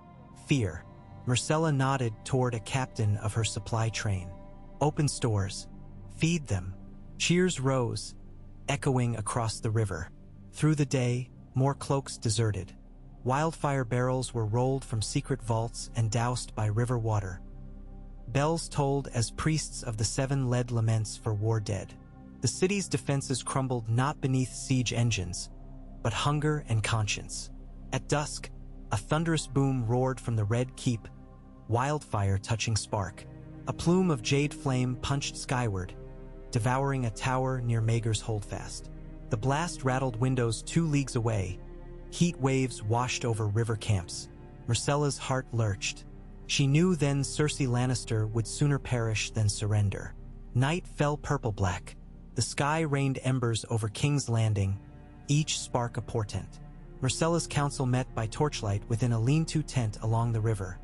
fear. Myrcella nodded toward a captain of her supply train. "Open stores. Feed them." Cheers rose, echoing across the river. Through the day, more cloaks deserted. Wildfire barrels were rolled from secret vaults and doused by river water. Bells tolled as priests of the seven led laments for war dead. The city's defenses crumbled not beneath siege engines, but hunger and conscience. At dusk, a thunderous boom roared from the Red Keep, wildfire touching spark. A plume of jade flame punched skyward, devouring a tower near Maegor's Holdfast. The blast rattled windows 2 leagues away. Heat waves washed over river camps. Myrcella's heart lurched. She knew then Cersei Lannister would sooner perish than surrender. Night fell purple-black. The sky rained embers over King's Landing, each spark a portent. Myrcella's council met by torchlight within a lean-to tent along the river.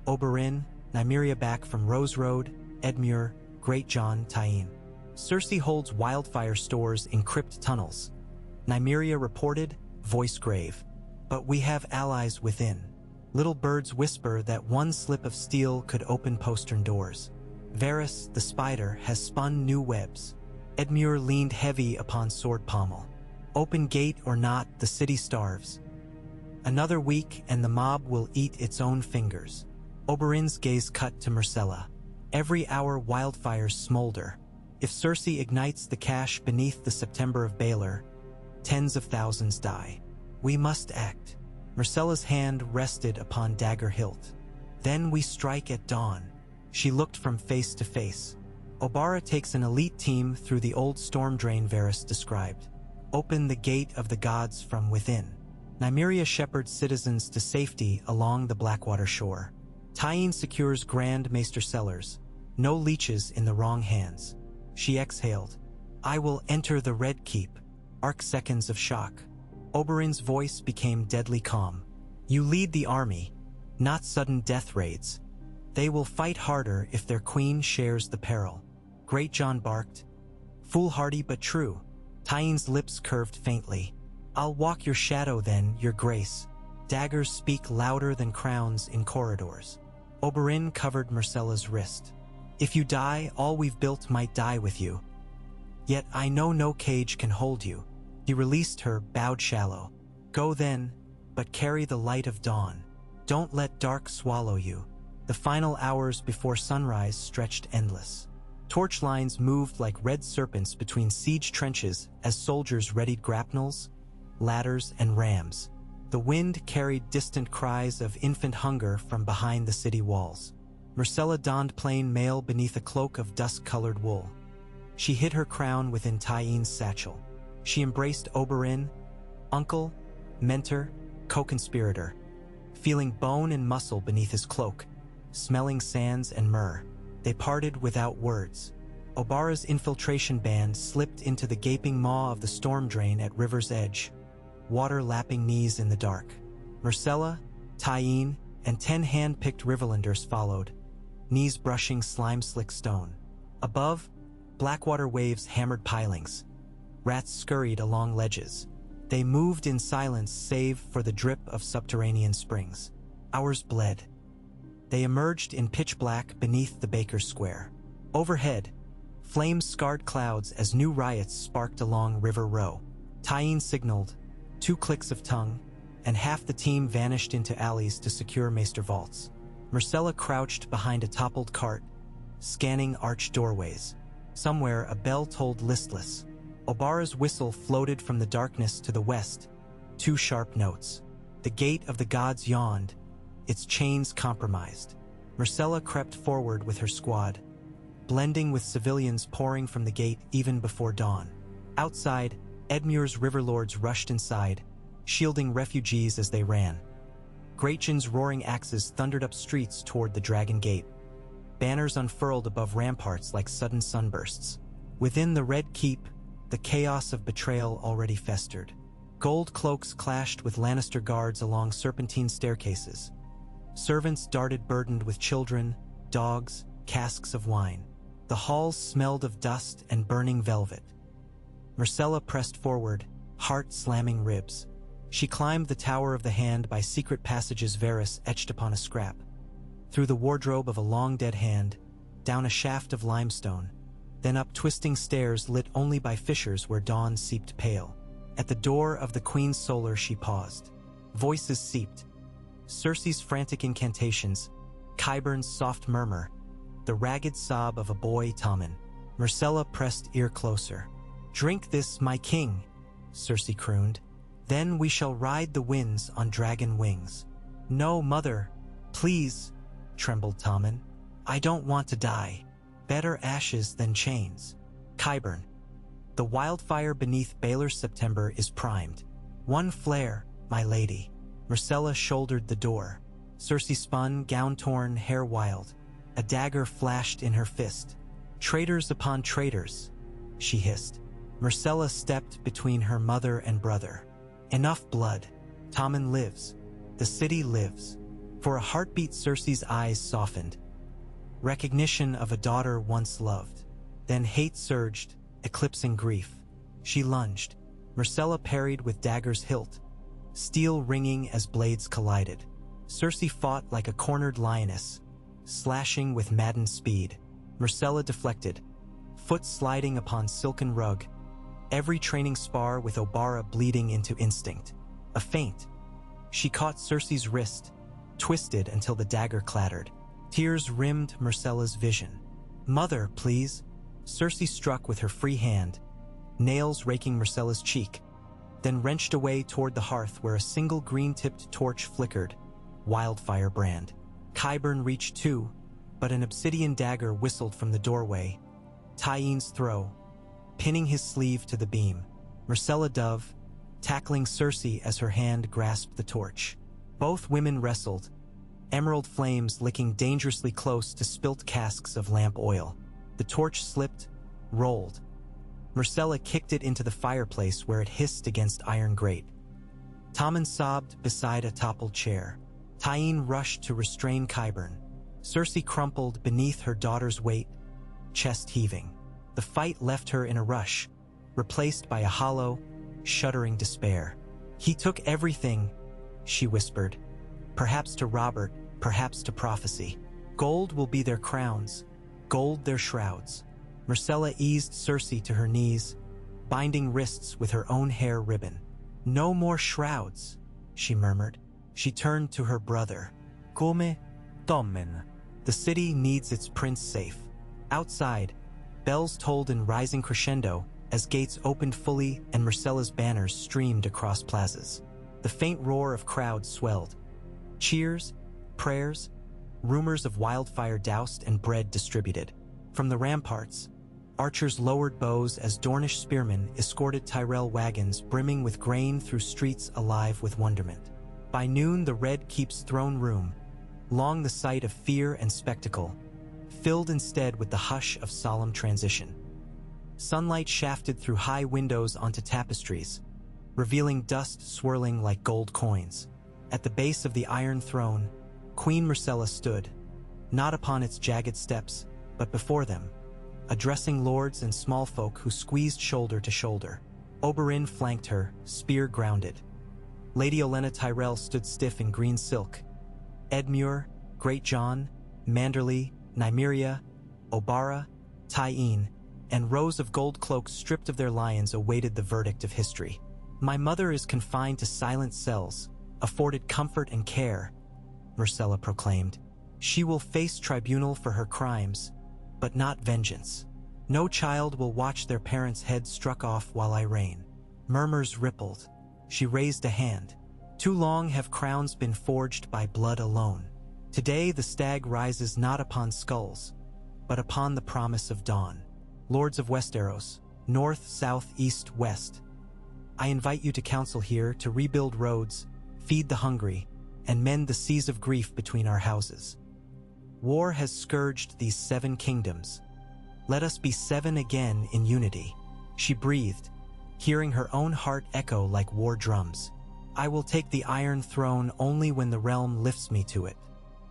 Oberyn, Nymeria back from Rose Road, Edmure, Greatjon, Tyene. "Cersei holds wildfire stores in crypt tunnels," Nymeria reported, voice grave. "But we have allies within. Little birds whisper that one slip of steel could open postern doors. Varys, the spider, has spun new webs." Edmure leaned heavy upon sword pommel. "Open gate or not, the city starves. Another week and the mob will eat its own fingers." Oberyn's gaze cut to Myrcella. "Every hour wildfires smolder. If Cersei ignites the cache beneath the September of Baelor, tens of thousands die. We must act." Myrcella's hand rested upon dagger hilt. "Then we strike at dawn." She looked from face to face. Obara takes an elite team through the old storm drain Varys described. "Open the gate of the gods from within." Nymeria shepherds citizens to safety along the Blackwater shore. Tyene secures Grand Maester cellars. No leeches in the wrong hands. She exhaled. "I will enter the Red Keep." Arc seconds of shock. Oberyn's voice became deadly calm. "You lead the army, not sudden death raids. They will fight harder if their queen shares the peril." Greatjon barked. "Foolhardy but true." Tyene's lips curved faintly. "I'll walk your shadow then, your grace. Daggers speak louder than crowns in corridors." Oberyn covered Myrcella's wrist. "If you die, all we've built might die with you. Yet I know no cage can hold you." He released her, bowed shallow. "Go then, but carry the light of dawn. Don't let dark swallow you." The final hours before sunrise stretched endless. Torch lines moved like red serpents between siege trenches as soldiers readied grapnels, ladders, and rams. The wind carried distant cries of infant hunger from behind the city walls. Myrcella donned plain mail beneath a cloak of dust-colored wool. She hid her crown within Tyeen's satchel. She embraced Oberyn, uncle, mentor, co-conspirator, feeling bone and muscle beneath his cloak, smelling sands and myrrh. They parted without words. Oberyn's infiltration band slipped into the gaping maw of the storm drain at river's edge, water lapping knees in the dark. Myrcella, Tyeen, and 10 hand-picked Riverlanders followed, knees brushing slime-slick stone. Above, blackwater waves hammered pilings. Rats scurried along ledges. They moved in silence save for the drip of subterranean springs. Hours bled. They emerged in pitch black beneath the Baker's Square. Overhead, flames scarred clouds as new riots sparked along River Row. Tyeen signaled, 2 clicks of tongue, and half the team vanished into alleys to secure Maester vaults. Myrcella crouched behind a toppled cart, scanning arched doorways. Somewhere a bell tolled listless. Oberyn's whistle floated from the darkness to the west, 2 sharp notes. The gate of the gods yawned, its chains compromised. Myrcella crept forward with her squad, blending with civilians pouring from the gate even before dawn. Outside, Edmure's riverlords rushed inside, shielding refugees as they ran. Greatjon's roaring axes thundered up streets toward the Dragon Gate. Banners unfurled above ramparts like sudden sunbursts. Within the Red Keep, the chaos of betrayal already festered. Gold cloaks clashed with Lannister guards along serpentine staircases. Servants darted burdened with children, dogs, casks of wine. The halls smelled of dust and burning velvet. Myrcella pressed forward, heart slamming ribs. She climbed the Tower of the Hand by secret passages Varys etched upon a scrap. Through the wardrobe of a long-dead hand, down a shaft of limestone, then up twisting stairs lit only by fissures where dawn seeped pale. At the door of the Queen's Solar she paused. Voices seeped. Cersei's frantic incantations, Qyburn's soft murmur, the ragged sob of a boy Tommen. Myrcella pressed ear closer. "Drink this, my king," Cersei crooned. "Then we shall ride the winds on dragon wings." "No, mother, please," trembled Tommen. "I don't want to die. Better ashes than chains." Qyburn. The wildfire beneath Baelor's September is primed. "One flare, my lady." Myrcella shouldered the door. Cersei spun, gown torn, hair wild. A dagger flashed in her fist. "Traitors upon traitors," she hissed. Myrcella stepped between her mother and brother. "Enough blood. Tommen lives. The city lives." For a heartbeat Cersei's eyes softened. Recognition of a daughter once loved. Then hate surged, eclipsing grief. She lunged. Myrcella parried with dagger's hilt, steel ringing as blades collided. Cersei fought like a cornered lioness, slashing with maddened speed. Myrcella deflected, foot sliding upon silken rug, every training spar with Oberyn bleeding into instinct. A feint. She caught Cersei's wrist, twisted until the dagger clattered. Tears rimmed Myrcella's vision. "Mother, please." Cersei struck with her free hand, nails raking Myrcella's cheek, then wrenched away toward the hearth where a single green-tipped torch flickered, wildfire brand. Qyburn reached too, but an obsidian dagger whistled from the doorway. Tyeen's throw, pinning his sleeve to the beam. Myrcella dove, tackling Cersei as her hand grasped the torch. Both women wrestled, emerald flames licking dangerously close to spilt casks of lamp oil. The torch slipped, rolled. Myrcella kicked it into the fireplace where it hissed against iron grate. Tommen sobbed beside a toppled chair. Tyeen rushed to restrain Qyburn. Cersei crumpled beneath her daughter's weight, chest heaving. The fight left her in a rush, replaced by a hollow, shuddering despair. "He took everything," she whispered. "Perhaps to Robert, perhaps to prophecy. Gold will be their crowns, gold their shrouds." Myrcella eased Cersei to her knees, binding wrists with her own hair ribbon. "No more shrouds," she murmured. She turned to her brother. "Come, Tommen." The city needs its prince safe. Outside, bells tolled in rising crescendo, as gates opened fully and Myrcella's banners streamed across plazas. The faint roar of crowds swelled. Cheers, prayers, rumors of wildfire doused and bread distributed. From the ramparts, archers lowered bows as Dornish spearmen escorted Tyrell wagons brimming with grain through streets alive with wonderment. By noon, the Red Keep's throne room, long the site of fear and spectacle, filled instead with the hush of solemn transition. Sunlight shafted through high windows onto tapestries, revealing dust swirling like gold coins. At the base of the Iron Throne, Queen Myrcella stood, not upon its jagged steps, but before them, addressing lords and small folk who squeezed shoulder to shoulder. Oberyn flanked her, spear grounded. Lady Olenna Tyrell stood stiff in green silk. Edmure, Great John, Manderly, Nymeria, Obara, Tyene, and rows of gold cloaks stripped of their lions awaited the verdict of history. My mother is confined to silent cells, afforded comfort and care, Myrcella proclaimed. She will face tribunal for her crimes, but not vengeance. No child will watch their parents' heads struck off while I reign. Murmurs rippled. She raised a hand. Too long have crowns been forged by blood alone. Today the stag rises not upon skulls, but upon the promise of dawn. Lords of Westeros, north, south, east, west, I invite you to council here to rebuild roads, feed the hungry, and mend the seas of grief between our houses. War has scourged these 7 kingdoms. Let us be 7 again in unity. She breathed, hearing her own heart echo like war drums. I will take the Iron Throne only when the realm lifts me to it.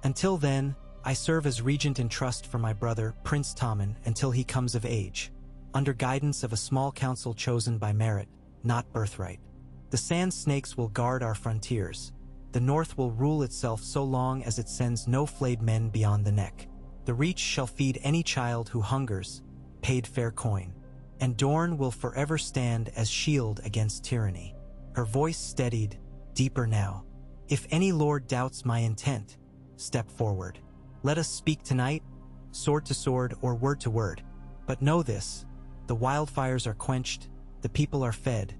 Until then, I serve as regent in trust for my brother, Prince Tommen, until he comes of age, under guidance of a small council chosen by merit, not birthright. The Sand Snakes will guard our frontiers. The North will rule itself so long as it sends no flayed men beyond the neck. The Reach shall feed any child who hungers, paid fair coin. And Dorne will forever stand as shield against tyranny. Her voice steadied, deeper now. If any lord doubts my intent, step forward. Let us speak tonight, sword to sword or word to word. But know this, the wildfires are quenched, the people are fed,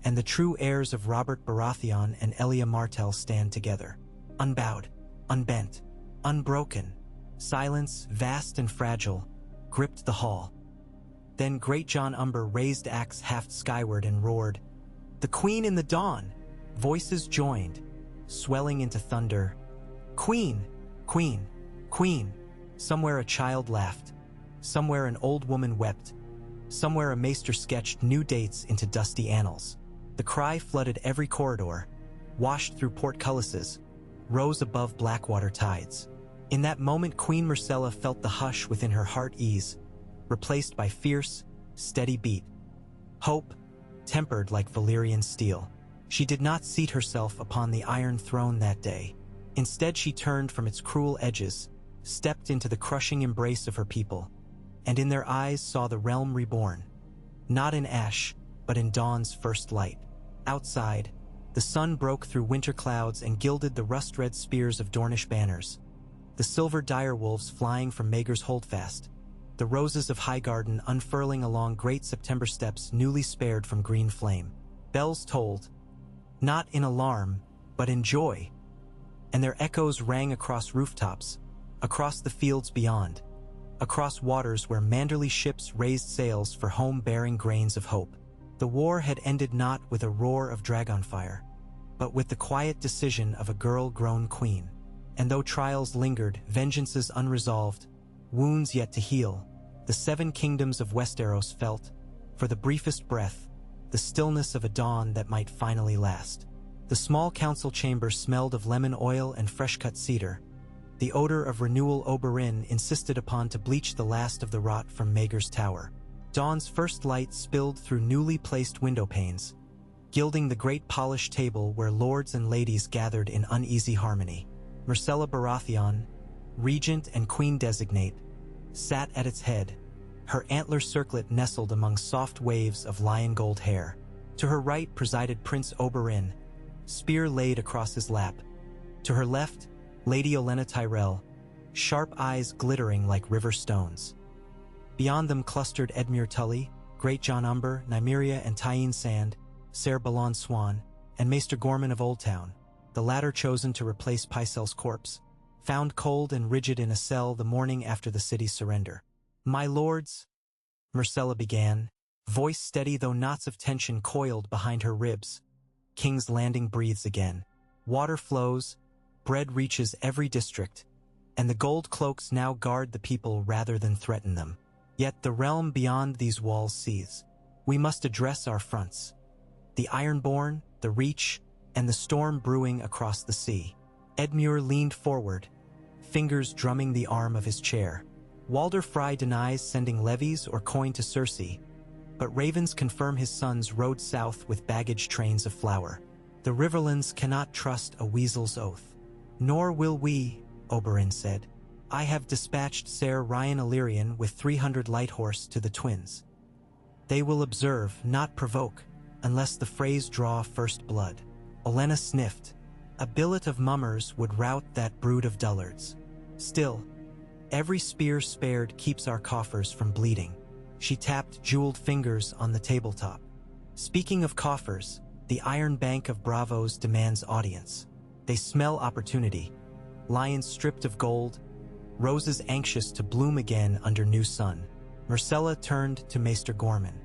and the true heirs of Robert Baratheon and Elia Martell stand together. Unbowed, unbent, unbroken. Silence, vast and fragile, gripped the hall. Then Great John Umber raised axe haft skyward and roared, "The Queen in the dawn!" Voices joined, swelling into thunder. "Queen! Queen! Queen!" Somewhere a child laughed. Somewhere an old woman wept. Somewhere a maester sketched new dates into dusty annals. The cry flooded every corridor, washed through portcullises, rose above Blackwater tides. In that moment, Queen Myrcella felt the hush within her heart ease, replaced by fierce, steady beat. Hope, tempered like Valyrian steel. She did not seat herself upon the Iron Throne that day. Instead, she turned from its cruel edges, stepped into the crushing embrace of her people, and in their eyes saw the realm reborn, not in ash, but in dawn's first light. Outside, the sun broke through winter clouds and gilded the rust-red spears of Dornish banners, the silver direwolves flying from Maegor's holdfast, the roses of Highgarden unfurling along great September steps newly spared from green flame. Bells tolled, not in alarm, but in joy, and their echoes rang across rooftops, across the fields beyond, across waters where Manderly ships raised sails for home-bearing grains of hope. The war had ended not with a roar of dragonfire, but with the quiet decision of a girl-grown queen. And though trials lingered, vengeances unresolved, wounds yet to heal, the 7 kingdoms of Westeros felt, for the briefest breath, the stillness of a dawn that might finally last. The small council chamber smelled of lemon oil and fresh-cut cedar. The odor of renewal Oberyn insisted upon to bleach the last of the rot from Maegor's tower. Dawn's first light spilled through newly placed window panes, gilding the great polished table where lords and ladies gathered in uneasy harmony. Myrcella Baratheon, regent and queen designate, sat at its head, her antler circlet nestled among soft waves of lion gold hair. To her right presided Prince Oberyn, spear laid across his lap. To her left, Lady Olenna Tyrell, sharp eyes glittering like river stones. Beyond them clustered Edmure Tully, Great John Umber, Nymeria and Tyene Sand, Ser Balon Swan, and Maester Gorman of Old Town, the latter chosen to replace Pycelle's corpse, found cold and rigid in a cell the morning after the city's surrender. "My lords," Myrcella began, voice steady though knots of tension coiled behind her ribs. King's Landing breathes again. Water flows, bread reaches every district, and the gold cloaks now guard the people rather than threaten them. Yet the realm beyond these walls seethes. We must address our fronts. The Ironborn, the Reach, and the storm brewing across the sea. Edmure leaned forward, fingers drumming the arm of his chair. Walder Frey denies sending levies or coin to Cersei, but ravens confirm his sons rode south with baggage trains of flour. The Riverlands cannot trust a weasel's oath. "Nor will we," Oberyn said. "I have dispatched Ser Ryan Illyrian with 300 light horse to the Twins. They will observe, not provoke, unless the Freys draw first blood." Olenna sniffed. A billet of mummers would rout that brood of dullards. Still, every spear spared keeps our coffers from bleeding. She tapped jeweled fingers on the tabletop. "Speaking of coffers, the Iron Bank of Bravos demands audience. They smell opportunity. Lions stripped of gold, roses anxious to bloom again under new sun." Myrcella turned to Maester Gorman.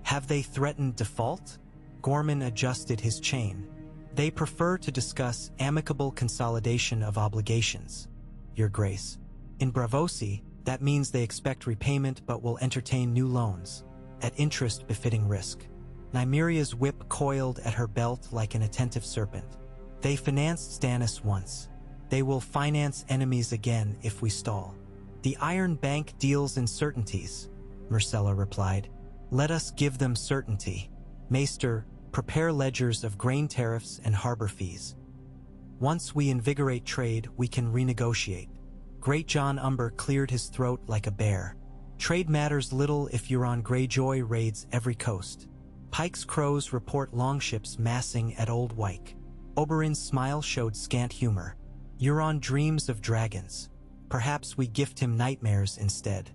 "Have they threatened default?" Gorman adjusted his chain. "They prefer to discuss amicable consolidation of obligations, Your Grace. In Braavosi, that means they expect repayment but will entertain new loans, at interest befitting risk." Nymeria's whip coiled at her belt like an attentive serpent. "They financed Stannis once. They will finance enemies again if we stall." "The Iron Bank deals in certainties," Myrcella replied. "Let us give them certainty. Maester, prepare ledgers of grain tariffs and harbor fees. Once we invigorate trade, we can renegotiate." Great John Umber cleared his throat like a bear. "Trade matters little if Euron Greyjoy raids every coast. Pike's Crows report longships massing at Old Wyke." Oberyn's smile showed scant humor. "Euron dreams of dragons. Perhaps we gift him nightmares instead."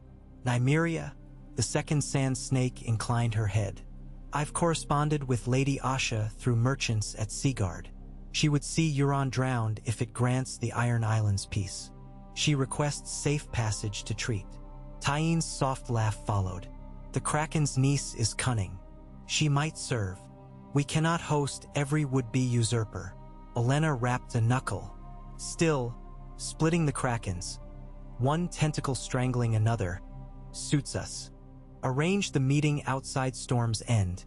Nymeria, the second sand snake, inclined her head. "I've corresponded with Lady Asha through merchants at Seaguard. She would see Euron drowned if it grants the Iron Islands peace. She requests safe passage to treat." Tyene's soft laugh followed. "The Kraken's niece is cunning. She might serve. We cannot host every would-be usurper." Olenna rapped a knuckle. "Still, splitting the Krakens, one tentacle strangling another, suits us. Arrange the meeting outside Storm's End,"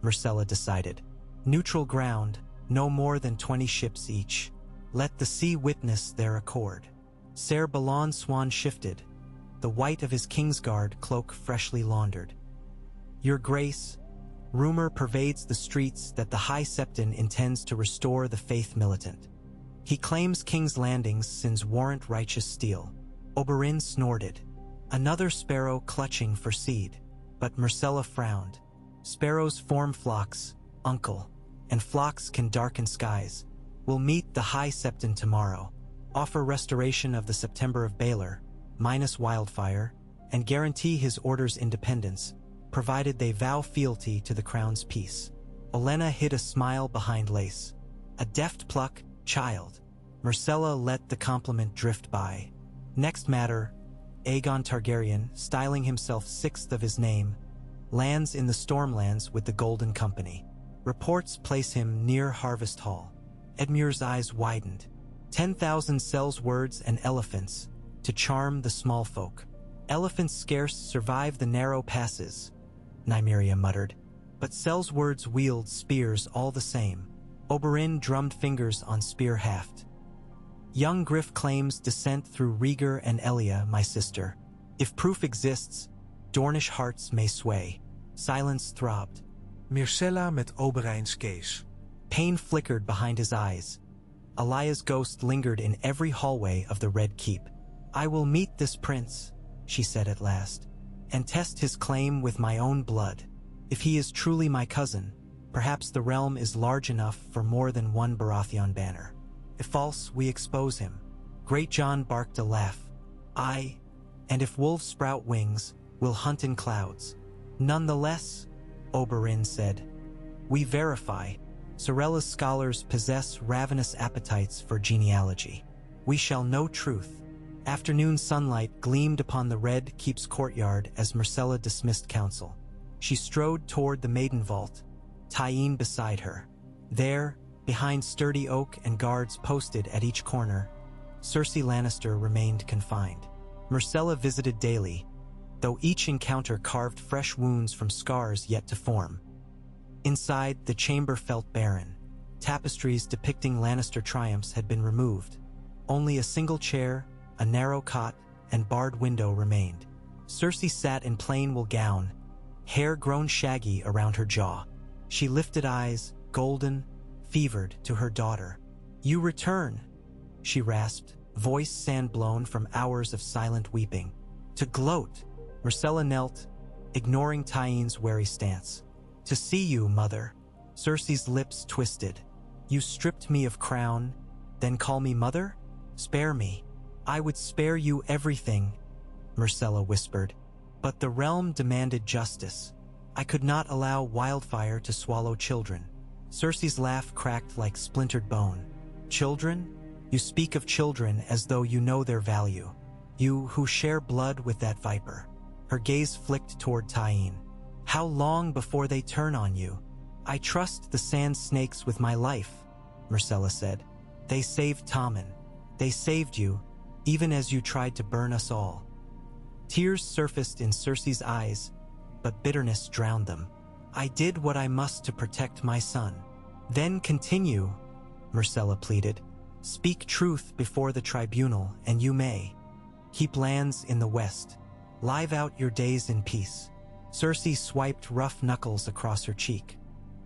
Myrcella decided. "Neutral ground, no more than 20 ships each. Let the sea witness their accord." Ser Balon Swan shifted, the white of his Kingsguard cloak freshly laundered. "Your Grace, rumor pervades the streets that the High Septon intends to restore the faith militant. He claims King's Landings sins warrant righteous steel." Oberyn snorted, another sparrow clutching for seed. But Myrcella frowned. "Sparrows form flocks, uncle, and flocks can darken skies. We'll meet the High Septon tomorrow, offer restoration of the September of Baelor, minus wildfire, and guarantee his order's independence, provided they vow fealty to the crown's peace." Olenna hid a smile behind lace. "A deft pluck, child." Myrcella let the compliment drift by. "Next matter, Aegon Targaryen, styling himself sixth of his name, lands in the Stormlands with the Golden Company. Reports place him near Harvest Hall." Edmure's eyes widened. 10,000 sells words and elephants to charm the small folk. "Elephants scarce survive the narrow passes," Nymeria muttered, "but sells words wield spears all the same." Oberyn drummed fingers on spear haft. "Young Griff claims descent through Rhaegar and Elia, my sister. If proof exists, Dornish hearts may sway." Silence throbbed. Myrcella met Oberyn's case. Pain flickered behind his eyes. Elia's ghost lingered in every hallway of the Red Keep. "I will meet this prince," she said at last, "and test his claim with my own blood. If he is truly my cousin, perhaps the realm is large enough for more than one Baratheon banner. If false, we expose him." Great John barked a laugh. "Aye, and if wolves sprout wings, we'll hunt in clouds. Nonetheless, Oberyn said, we verify. Myrscella's scholars possess ravenous appetites for genealogy. We shall know truth. Afternoon sunlight gleamed upon the red keep's courtyard as Myrcella dismissed council. She strode toward the maiden vault, Tyene beside her. There, behind sturdy oak and guards posted at each corner, Cersei Lannister remained confined. Myrcella visited daily, though each encounter carved fresh wounds from scars yet to form. Inside, the chamber felt barren. Tapestries depicting Lannister triumphs had been removed. Only a single chair, a narrow cot, and barred window remained. Cersei sat in plain wool gown, hair grown shaggy around her jaw. She lifted eyes, golden, fevered, to her daughter. You return, she rasped, voice sand-blown from hours of silent weeping. To gloat, Myrcella knelt, ignoring Tyene's wary stance. To see you, mother. Cersei's lips twisted. You stripped me of crown, then call me mother? Spare me. I would spare you everything, Myrcella whispered. But the realm demanded justice. I could not allow wildfire to swallow children. Cersei's laugh cracked like splintered bone. Children? You speak of children as though you know their value. You who share blood with that viper. Her gaze flicked toward Tyene. How long before they turn on you? I trust the sand snakes with my life, Myrcella said. They saved Tommen. They saved you, even as you tried to burn us all. Tears surfaced in Cersei's eyes, but bitterness drowned them. I did what I must to protect my son. Then continue, Myrcella pleaded. Speak truth before the tribunal, and you may. Keep lands in the west. Live out your days in peace. Cersei swiped rough knuckles across her cheek.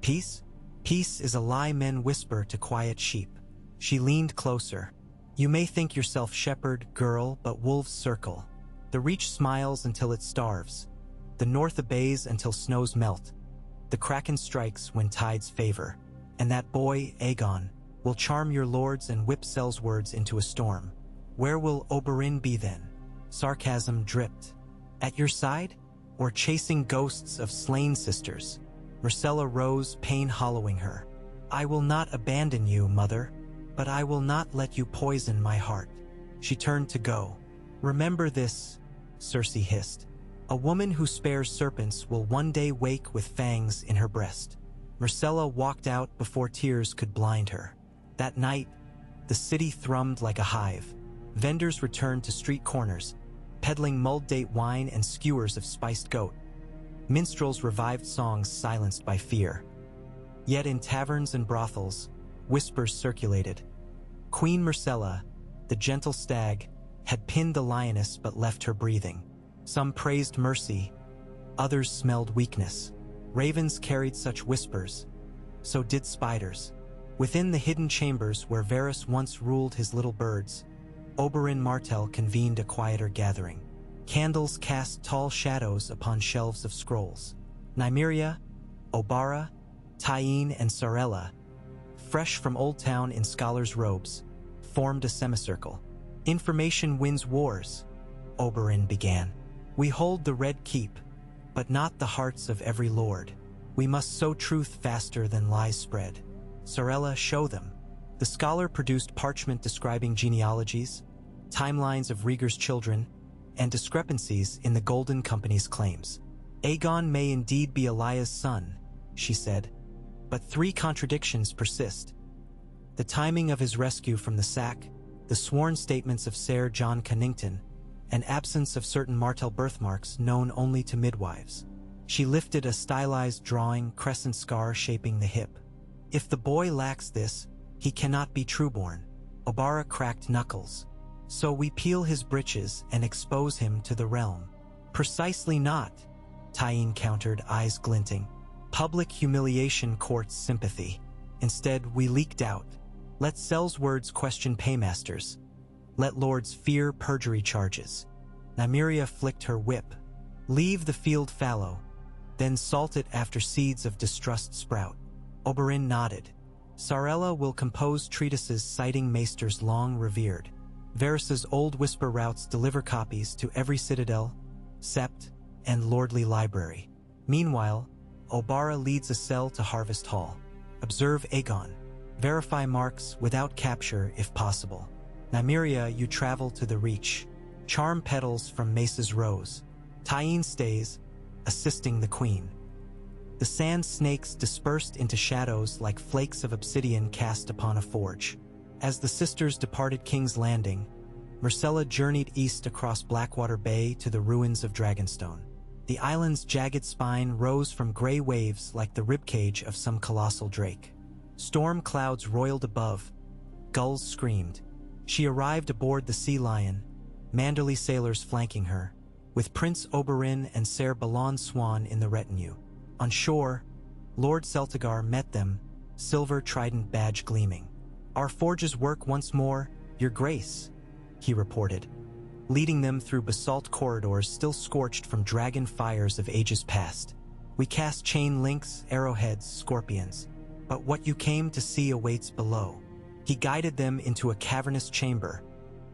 Peace? Peace is a lie men whisper to quiet sheep. She leaned closer. You may think yourself shepherd, girl, but wolves circle. The Reach smiles until it starves. The North obeys until snows melt. The Kraken strikes when tides favor. And that boy, Aegon, will charm your lords and whip Sellswords into a storm. Where will Oberyn be then? Sarcasm dripped. At your side? Or chasing ghosts of slain sisters? Myrcella rose, pain hollowing her. I will not abandon you, mother, but I will not let you poison my heart. She turned to go. Remember this, Cersei hissed. A woman who spares serpents will one day wake with fangs in her breast. Myrcella walked out before tears could blind her. That night, the city thrummed like a hive. Vendors returned to street corners, peddling mulled date wine and skewers of spiced goat. Minstrels revived songs silenced by fear. Yet in taverns and brothels, whispers circulated. Queen Myrcella, the gentle stag, had pinned the lioness but left her breathing. Some praised mercy, others smelled weakness. Ravens carried such whispers, so did spiders. Within the hidden chambers where Varys once ruled his little birds, Oberyn Martell convened a quieter gathering. Candles cast tall shadows upon shelves of scrolls. Nymeria, Obara, Tyene, and Sarella, fresh from Old Town in scholars' robes, formed a semicircle. Information wins wars, Oberyn began. We hold the Red Keep, but not the hearts of every lord. We must sow truth faster than lies spread. Sarella, show them. The scholar produced parchment describing genealogies, timelines of Rhaegar's children, and discrepancies in the Golden Company's claims. Aegon may indeed be Elaya's son, she said, but 3 contradictions persist. The timing of his rescue from the sack, the sworn statements of Ser John Connington, and absence of certain Martell birthmarks known only to midwives. She lifted a stylized drawing, crescent scar shaping the hip. If the boy lacks this, he cannot be trueborn. Obara cracked knuckles. So we peel his breeches and expose him to the realm. Precisely not, Tyene countered, eyes glinting. Public humiliation courts sympathy. Instead, we leaked out. Let Sellswords question paymasters. Let lords fear perjury charges. Nymeria flicked her whip. Leave the field fallow, then salt it after seeds of distrust sprout. Oberyn nodded. Sarella will compose treatises citing maesters long revered. Varys's old whisper routes deliver copies to every citadel, sept, and lordly library. Meanwhile, Obara leads a cell to Harvest Hall. Observe Aegon. Verify marks without capture if possible. Nymeria, you travel to the Reach. Charm petals from Mace's rose. Tyene stays, assisting the queen. The sand snakes dispersed into shadows like flakes of obsidian cast upon a forge. As the sisters departed King's Landing, Myrcella journeyed east across Blackwater Bay to the ruins of Dragonstone. The island's jagged spine rose from gray waves like the ribcage of some colossal drake. Storm clouds roiled above. Gulls screamed. She arrived aboard the Sea Lion, Manderly sailors flanking her, with Prince Oberyn and Ser Balon Swan in the retinue. On shore, Lord Celtigar met them, silver trident badge gleaming. "Our forges work once more, your grace," he reported, leading them through basalt corridors still scorched from dragon fires of ages past. "We cast chain links, arrowheads, scorpions, but what you came to see awaits below." He guided them into a cavernous chamber,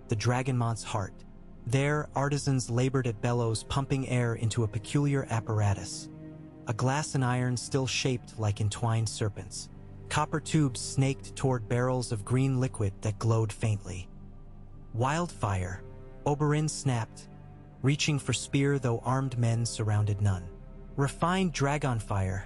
the Dragonmont's heart. There, artisans labored at bellows, pumping air into a peculiar apparatus. A glass and iron still shaped like entwined serpents. Copper tubes snaked toward barrels of green liquid that glowed faintly. "Wildfire," Oberyn snapped, reaching for spear though armed men surrounded none. "Refined dragonfire,"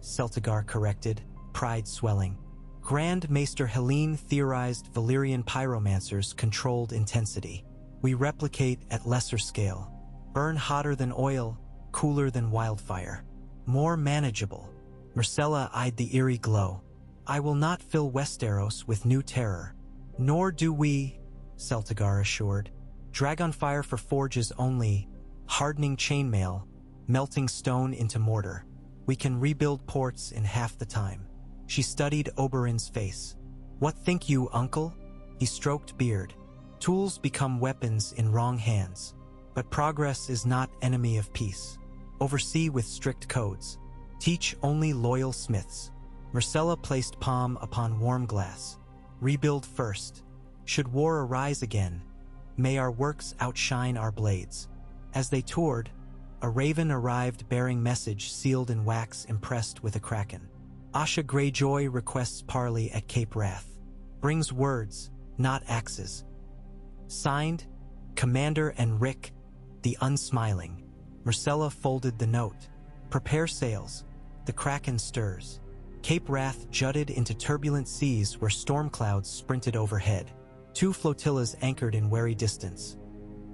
Celtigar corrected, pride swelling. Grand Maester Helene theorized Valyrian pyromancers controlled intensity. "We replicate at lesser scale. Burn hotter than oil, cooler than wildfire. More manageable." Myrcella eyed the eerie glow. "I will not fill Westeros with new terror." "Nor do we," Celtigar assured. "Dragonfire for forges only, hardening chainmail, melting stone into mortar. We can rebuild ports in half the time." She studied Oberyn's face. "What think you, uncle?" He stroked beard. "Tools become weapons in wrong hands. But progress is not enemy of peace. Oversee with strict codes. Teach only loyal smiths." Myrcella placed palm upon warm glass. "Rebuild first. Should war arise again, may our works outshine our blades." As they toured, a raven arrived bearing message sealed in wax impressed with a kraken. "Asha Greyjoy requests parley at Cape Wrath. Brings words, not axes. Signed, Commander Enric, the Unsmiling." Myrcella folded the note. "Prepare sails. The kraken stirs." Cape Wrath jutted into turbulent seas where storm clouds sprinted overhead. 2 flotillas anchored in wary distance.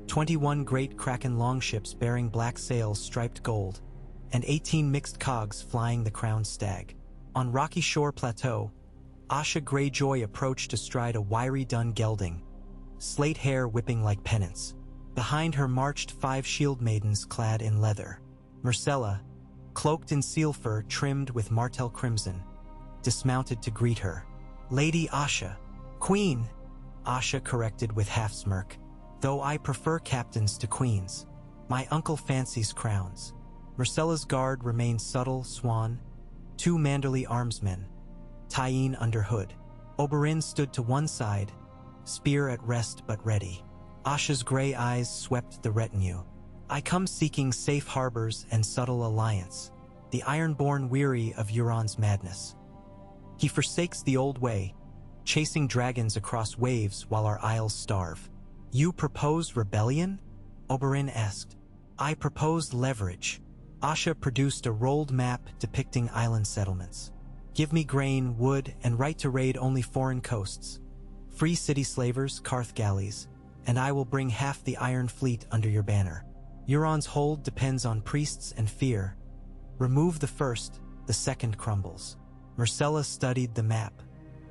21 great kraken longships bearing black sails striped gold, and 18 mixed cogs flying the crowned stag. On rocky shore plateau, Asha Greyjoy approached astride a wiry dun gelding, slate hair whipping like pennants. Behind her marched 5 shield maidens clad in leather. Myrcella, cloaked in seal fur trimmed with martel crimson, dismounted to greet her. "Lady Asha." "Queen," Asha corrected with half-smirk, "though I prefer captains to queens. My uncle fancies crowns." Myrcella's guard remained subtle, Swan, 2 Manderly armsmen, Tyene under hood. Oberyn stood to one side, spear at rest but ready. Asha's gray eyes swept the retinue. "I come seeking safe harbors and subtle alliance. The Ironborn weary of Euron's madness. He forsakes the old way, chasing dragons across waves while our isles starve." "You propose rebellion?" Oberyn asked. "I propose leverage." Asha produced a rolled map depicting island settlements. "Give me grain, wood, and right to raid only foreign coasts. Free city slavers, Karth galleys, and I will bring half the Iron Fleet under your banner. Euron's hold depends on priests and fear. Remove the first, the second crumbles." Myrcella studied the map.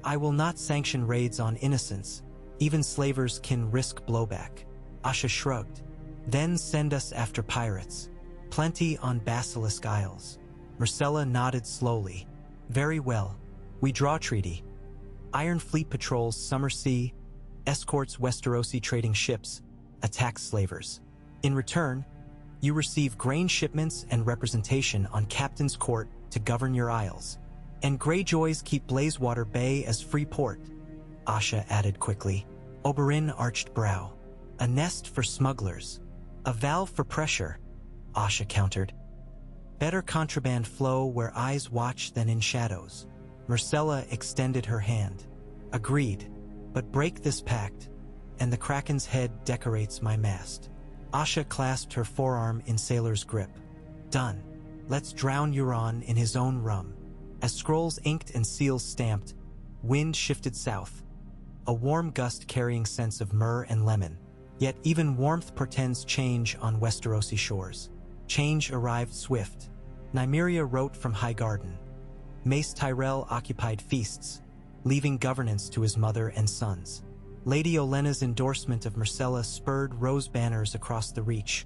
"I will not sanction raids on innocents. Even slavers can risk blowback." Asha shrugged. "Then send us after pirates. Plenty on Basilisk Isles." Myrcella nodded slowly. "Very well. We draw treaty. Iron Fleet patrols Summer Sea, escorts Westerosi trading ships, attacks slavers. In return, you receive grain shipments and representation on Captain's Court to govern your isles. And Greyjoys keep Blazewater Bay as free port," Asha added quickly. Oberyn arched brow. "A nest for smugglers. A valve for pressure," Asha countered. Better contraband flow where eyes watch than in shadows. Myrcella extended her hand. Agreed, but break this pact, and the Kraken's head decorates my mast. Asha clasped her forearm in sailor's grip. Done. Let's drown Euron in his own rum. As scrolls inked and seals stamped, wind shifted south. A warm gust carrying scents of myrrh and lemon. Yet even warmth portends change on Westerosi shores. Change arrived swift. Nymeria wrote from Highgarden. Mace Tyrell occupied feasts, leaving governance to his mother and sons. Lady Olenna's endorsement of Myrcella spurred rose banners across the Reach,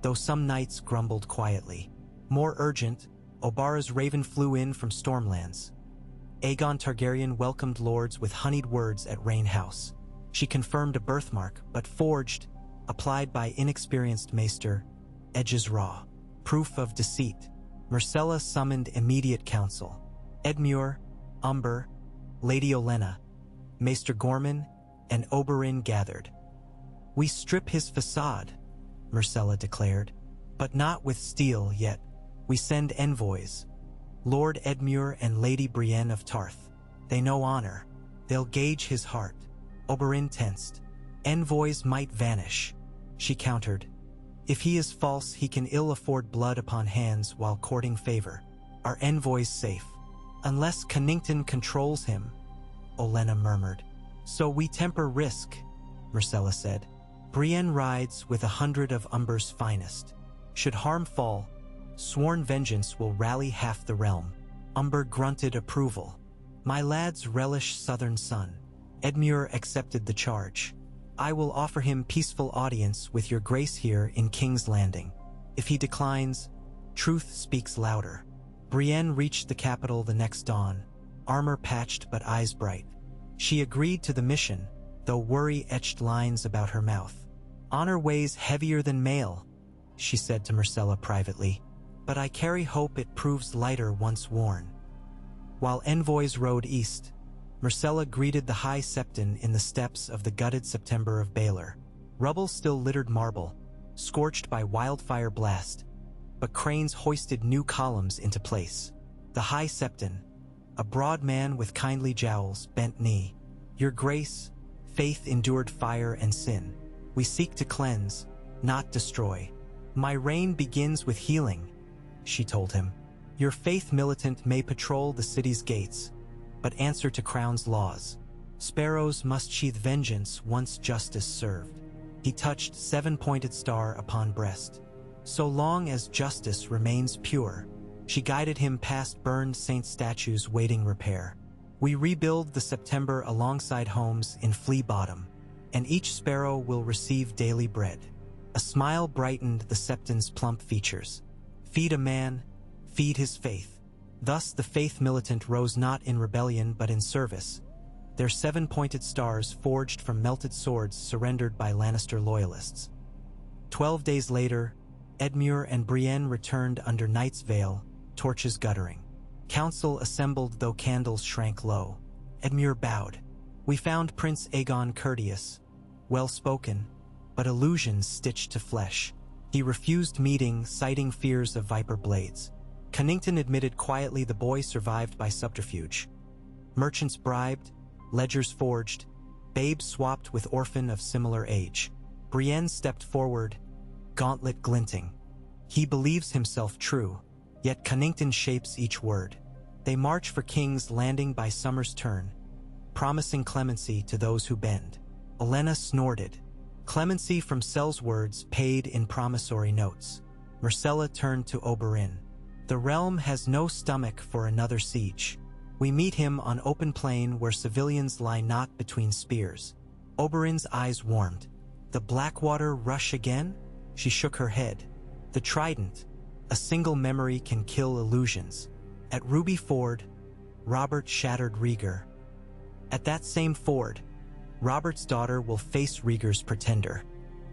though some knights grumbled quietly. More urgent, Obara's raven flew in from Stormlands. Aegon Targaryen welcomed lords with honeyed words at Rain House. She confirmed a birthmark, but forged, applied by inexperienced maester, edges raw. Proof of deceit. Myrcella summoned immediate counsel. Edmure, Umber, Lady Olenna, Maester Gorman, and Oberyn gathered. We strip his facade, Myrcella declared, but not with steel yet. We send envoys, Lord Edmure and Lady Brienne of Tarth. They know honor. They'll gauge his heart. Oberyn tensed. Envoys might vanish, she countered. If he is false, he can ill afford blood upon hands while courting favor. Are envoys safe? Unless Connington controls him, Olenna murmured. So we temper risk, Myrcella said. Brienne rides with 100 of Umber's finest. Should harm fall, sworn vengeance will rally half the realm. Umber grunted approval. My lads relish southern sun. Edmure accepted the charge. I will offer him peaceful audience with your grace here in King's Landing. If he declines, truth speaks louder. Brienne reached the capital the next dawn, armor patched but eyes bright. She agreed to the mission, though worry etched lines about her mouth. Honor weighs heavier than mail, she said to Myrcella privately, but I carry hope it proves lighter once worn. While envoys rode east, Myrcella greeted the High Septon in the steps of the gutted September of Baelor. Rubble still littered marble, scorched by wildfire blast, but cranes hoisted new columns into place. The High Septon, a broad man with kindly jowls, bent knee. Your grace, faith endured fire and sin. We seek to cleanse, not destroy. My reign begins with healing, she told him. Your faith militant may patrol the city's gates, but answer to crown's laws. Sparrows must sheath vengeance once justice served. He touched 7-pointed star upon breast. So long as justice remains pure, she guided him past burned saint statues waiting repair. We rebuild the September alongside homes in Flea Bottom, and each sparrow will receive daily bread. A smile brightened the Septon's plump features. Feed a man, feed his faith. Thus the faith militant rose not in rebellion but in service, their 7-pointed stars forged from melted swords surrendered by Lannister loyalists. 12 days later, Edmure and Brienne returned under Night's Veil, torches guttering. Council assembled though candles shrank low. Edmure bowed. We found Prince Aegon courteous, well-spoken, but illusions stitched to flesh. He refused meeting, citing fears of viper blades. Connington admitted quietly the boy survived by subterfuge. Merchants bribed, ledgers forged, babes swapped with orphan of similar age. Brienne stepped forward, gauntlet glinting. He believes himself true, yet Connington shapes each word. They march for King's Landing by summer's turn, promising clemency to those who bend. Olenna snorted. Clemency from Sel's words paid in promissory notes. Myrcella turned to Oberyn. The realm has no stomach for another siege. We meet him on open plain where civilians lie not between spears. Oberyn's eyes warmed. The Blackwater rush again? She shook her head. The Trident, a single memory can kill illusions. At Ruby Ford, Robert shattered Rhaegar. At that same ford, Robert's daughter will face Rhaegar's pretender.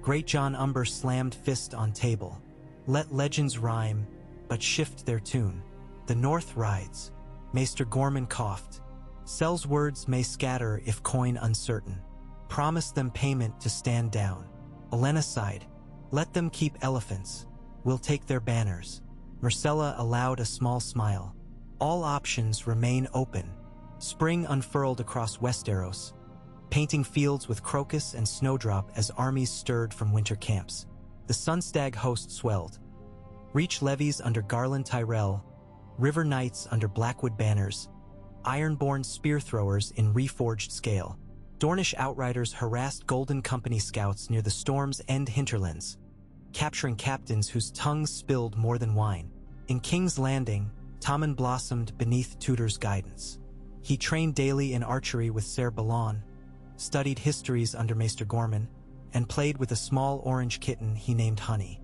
Great John Umber slammed fist on table. Let legends rhyme, but shift their tune. The North rides. Maester Gorman coughed. Sel's words may scatter if coin uncertain. Promise them payment to stand down. Olenna sighed. Let them keep elephants. We'll take their banners. Myrcella allowed a small smile. All options remain open. Spring unfurled across Westeros, painting fields with crocus and snowdrop as armies stirred from winter camps. The Sunstag host swelled. Reach levies under Garland Tyrell, river knights under Blackwood banners, ironborn spear throwers in reforged scale. Dornish outriders harassed Golden Company scouts near the Storm's End hinterlands, capturing captains whose tongues spilled more than wine. In King's Landing, Tommen blossomed beneath Tudor's guidance. He trained daily in archery with Ser Balon, studied histories under Maester Gorman, and played with a small orange kitten he named Honey.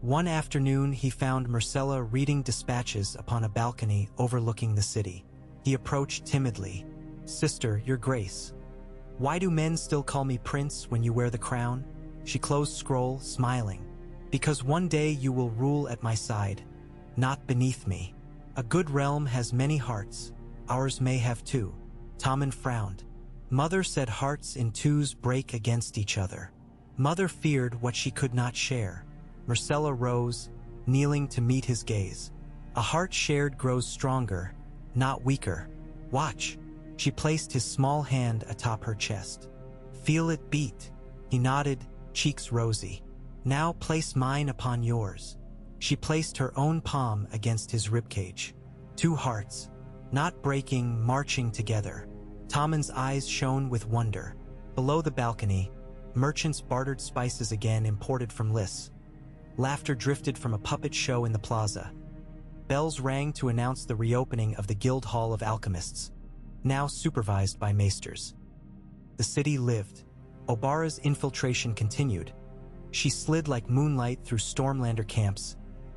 One afternoon he found Myrcella reading dispatches upon a balcony overlooking the city. He approached timidly. "Sister, your grace. Why do men still call me prince when you wear the crown?" She closed scroll, smiling. "Because one day you will rule at my side, not beneath me. A good realm has many hearts. Ours may have two." Tommen frowned. Mother said hearts in twos break against each other. Mother feared what she could not share. Myrcella rose, kneeling to meet his gaze. "A heart shared grows stronger, not weaker. Watch." She placed his small hand atop her chest. "Feel it beat." He nodded, cheeks rosy. "Now place mine upon yours." She placed her own palm against his ribcage. Two hearts, not breaking, marching together. Tommen's eyes shone with wonder. Below the balcony, merchants bartered spices again imported from Lys. Laughter drifted from a puppet show in the plaza. Bells rang to announce the reopening of the Guild Hall of Alchemists, now supervised by maesters. The city lived. Obara's infiltration continued. She slid like moonlight through Stormlander camps,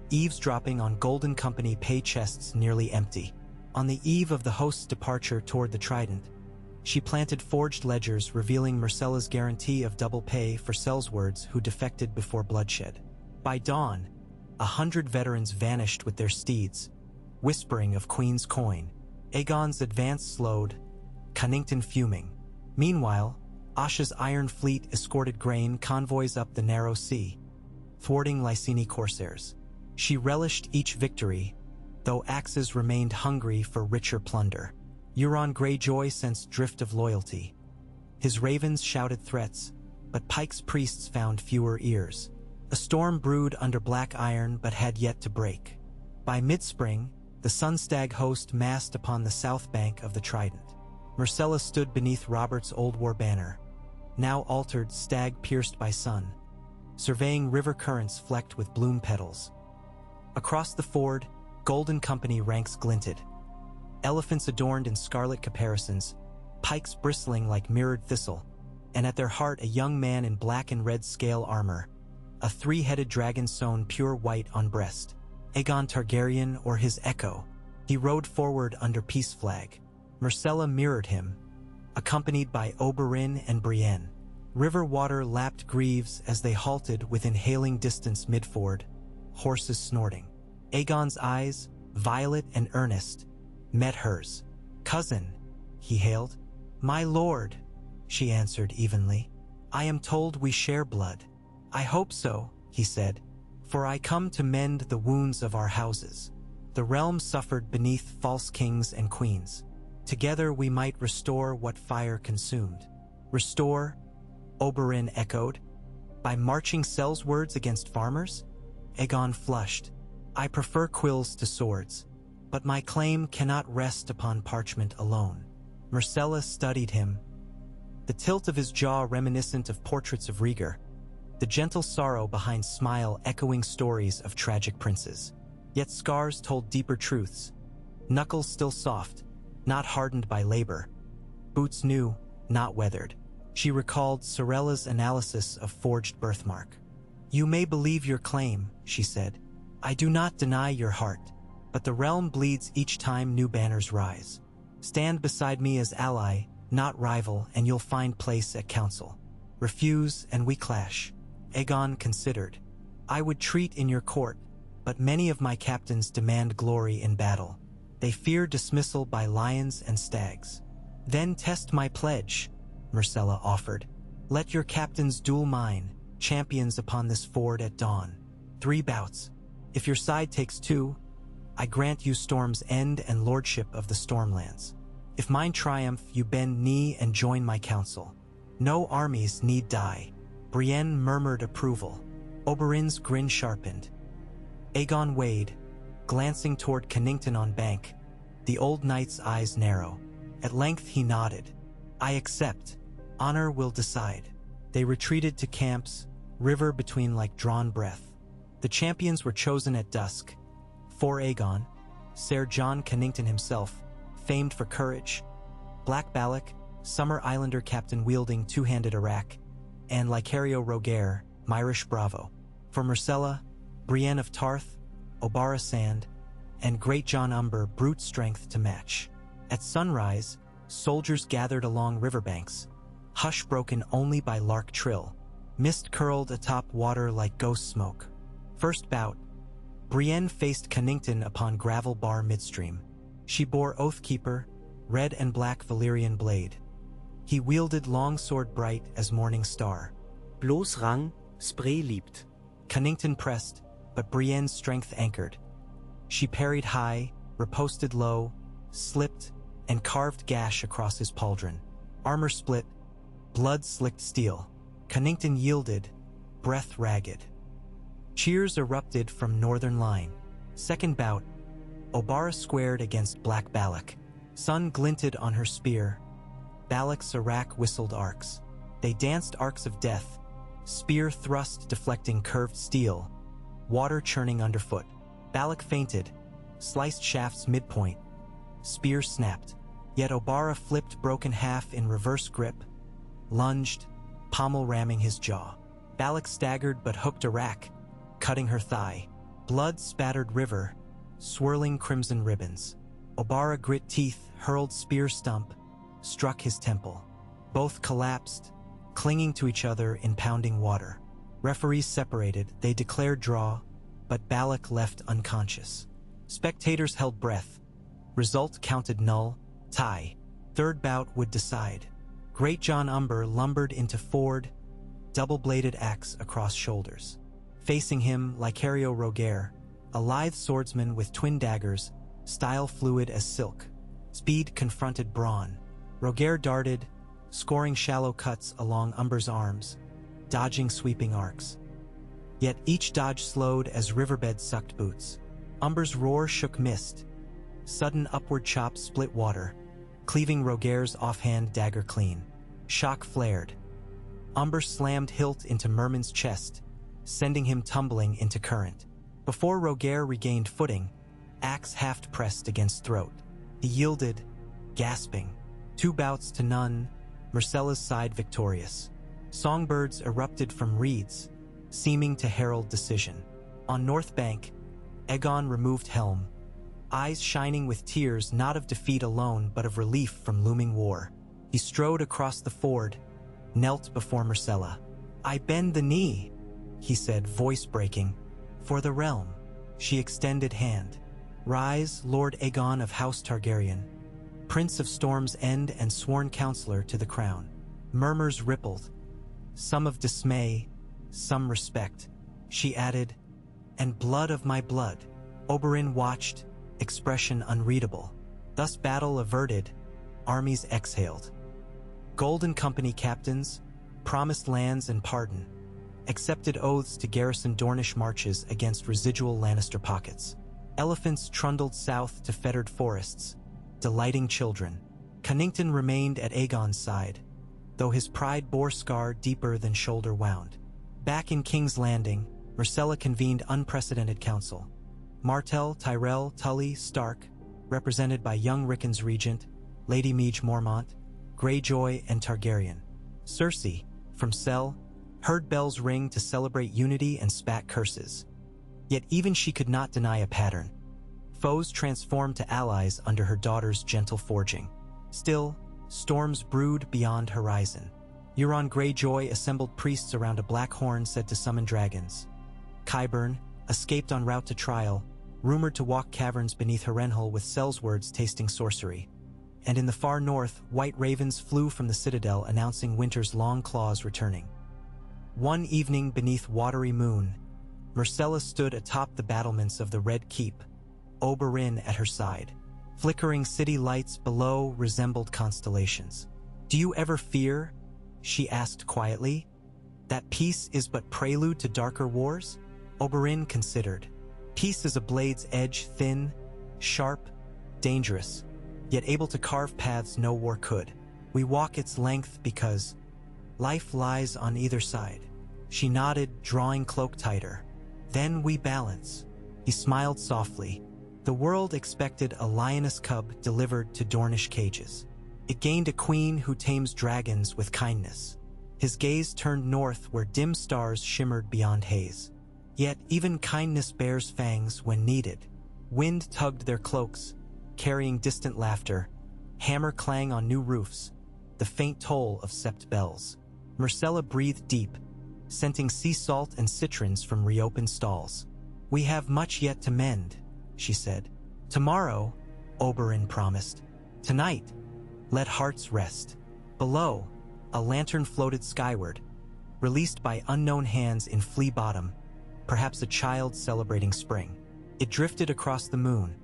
eavesdropping on Golden Company pay chests nearly empty. On the eve of the host's departure toward the Trident, she planted forged ledgers revealing Myrcella's guarantee of double pay for Sellswords who defected before bloodshed. By dawn, 100 veterans vanished with their steeds, whispering of Queen's coin. Aegon's advance slowed, Cunnington fuming. Meanwhile, Asha's iron fleet escorted grain convoys up the narrow sea, thwarting Lyseni corsairs. She relished each victory, though axes remained hungry for richer plunder. Euron Greyjoy sensed drift of loyalty. His ravens shouted threats, but Pike's priests found fewer ears. A storm brewed under Black Iron but had yet to break. By mid-spring, the Sunstag host massed upon the south bank of the Trident. Myrcella stood beneath Robert's Old War banner, now altered stag-pierced by sun, surveying river currents flecked with bloom petals. Across the ford, Golden Company ranks glinted. Elephants adorned in scarlet caparisons, pikes bristling like mirrored thistle, and at their heart a young man in black and red scale armor, a three-headed dragon sewn pure white on breast. Aegon Targaryen or his echo. He rode forward under peace flag. Myrcella mirrored him, accompanied by Oberyn and Brienne. River water lapped greaves as they halted within hailing distance mid-ford, horses snorting. Aegon's eyes, violet and earnest, met hers. "Cousin," he hailed. "My lord," she answered evenly. "I am told we share blood." "I hope so," he said, "for I come to mend the wounds of our houses. The realm suffered beneath false kings and queens. Together we might restore what fire consumed." "Restore?" Oberyn echoed. "By marching Sellswords against farmers?" Aegon flushed. "I prefer quills to swords, but my claim cannot rest upon parchment alone." Myrcella studied him, the tilt of his jaw reminiscent of portraits of Rhaegar, the gentle sorrow behind smile echoing stories of tragic princes. Yet scars told deeper truths. Knuckles still soft, not hardened by labor. Boots new, not weathered. She recalled Sorella's analysis of forged birthmark. "You may believe your claim," she said. "I do not deny your heart, but the realm bleeds each time new banners rise. Stand beside me as ally, not rival, and you'll find place at council. Refuse, and we clash." Aegon considered. "I would treat in your court, but many of my captains demand glory in battle. They fear dismissal by lions and stags." "Then test my pledge," Myrcella offered. "Let your captains duel mine, champions upon this ford at dawn. 3 bouts." If your side takes 2, I grant you Storm's End and lordship of the Stormlands. If mine triumph, you bend knee and join my counsel. No armies need die." Brienne murmured approval. Oberyn's grin sharpened. Aegon weighed, glancing toward Cannington on bank, the old knight's eyes narrow. At length he nodded. "I accept. Honor will decide." They retreated to camps, river between like drawn breath. The champions were chosen at dusk. For Aegon, Ser Jon Cannington himself, famed for courage, Black Balak, Summer Islander captain wielding two-handed Arak, and Lycario Rogaire, Myrish Bravo. For Myrcella, Brienne of Tarth, Obara Sand, and Great Jon Umber brute strength to match. At sunrise, soldiers gathered along riverbanks, hush broken only by lark trill. Mist curled atop water like ghost smoke. First bout, Brienne faced Cannington upon gravel bar midstream. She bore Oathkeeper, red and black Valyrian blade. He wielded longsword bright as morning star. Bloß Rang, Spray liebt. Cannington pressed, but Brienne's strength anchored. She parried high, riposted low, slipped, and carved gash across his pauldron. Armor split, blood slicked steel. Cannington yielded, breath ragged. Cheers erupted from northern line. Second bout, Obara squared against Black Balak. Sun glinted on her spear. Balak's Arak whistled arcs. They danced arcs of death, spear thrust deflecting curved steel, water churning underfoot. Balak feinted, sliced shafts midpoint. Spear snapped. Yet Obara flipped broken half in reverse grip, lunged, pommel ramming his jaw. Balak staggered but hooked Arak, cutting her thigh. Blood spattered river, swirling crimson ribbons. Obara grit teeth, hurled spear stump, struck his temple. Both collapsed, clinging to each other in pounding water. Referees separated, they declared draw, but Balak left unconscious. Spectators held breath. Result counted null, tie. Third bout would decide. Great Jon Umber lumbered into Ford, double-bladed axe across shoulders. Facing him, Lycario Rogaire, a lithe swordsman with twin daggers, style fluid as silk. Speed confronted brawn. Rogaire darted, scoring shallow cuts along Umber's arms, dodging sweeping arcs. Yet each dodge slowed as riverbed sucked boots. Umber's roar shook mist. Sudden upward chop split water, cleaving Rogaire's offhand dagger clean. Shock flared. Umber slammed hilt into Merman's chest, sending him tumbling into current. Before Rogaire regained footing, axe haft pressed against throat. He yielded, gasping. 2 bouts to none, Myrcella's side victorious. Songbirds erupted from reeds, seeming to herald decision. On North Bank, Aegon removed helm, eyes shining with tears not of defeat alone but of relief from looming war. He strode across the ford, knelt before Myrcella. "I bend the knee," he said, voice breaking. "For the realm." She extended hand. "Rise, Lord Aegon of House Targaryen, Prince of Storm's End and sworn counselor to the crown." Murmurs rippled, some of dismay, some respect. She added, "And blood of my blood." Oberyn watched, expression unreadable. Thus battle averted, armies exhaled. Golden Company captains, promised lands and pardon, accepted oaths to garrison Dornish marches against residual Lannister pockets. Elephants trundled south to fettered forests, delighting children. Cannington remained at Aegon's side, though his pride bore scar deeper than shoulder wound. Back in King's Landing, Myrcella convened unprecedented council. Martell, Tyrell, Tully, Stark, represented by young Rickon's regent, Lady Meage Mormont, Greyjoy, and Targaryen. Cersei, from Cell, heard bells ring to celebrate unity and spat curses. Yet even she could not deny a pattern. Foes transformed to allies under her daughter's gentle forging. Still, storms brewed beyond horizon. Euron Greyjoy assembled priests around a black horn said to summon dragons. Qyburn, escaped en route to trial, rumored to walk caverns beneath Harrenhal with Cell's words tasting sorcery. And in the far north, white ravens flew from the citadel announcing winter's long claws returning. One evening beneath watery moon, Myrcella stood atop the battlements of the Red Keep, Oberyn at her side. Flickering city lights below resembled constellations. "Do you ever fear?" she asked quietly. "That peace is but prelude to darker wars?" Oberyn considered. Peace is a blade's edge, thin, sharp, dangerous, yet able to carve paths no war could. We walk its length because life lies on either side. She nodded, drawing cloak tighter. "Then we balance." He smiled softly. The world expected a lioness cub delivered to Dornish cages. It gained a queen who tames dragons with kindness. His gaze turned north where dim stars shimmered beyond haze. Yet even kindness bears fangs when needed. Wind tugged their cloaks, carrying distant laughter, hammer clang on new roofs, the faint toll of sept bells. Myrcella breathed deep, scenting sea salt and citrons from reopened stalls. "We have much yet to mend," she said. "Tomorrow," Oberyn promised. "Tonight, let hearts rest." Below, a lantern floated skyward, released by unknown hands in Flea Bottom, perhaps a child celebrating spring. It drifted across the moon,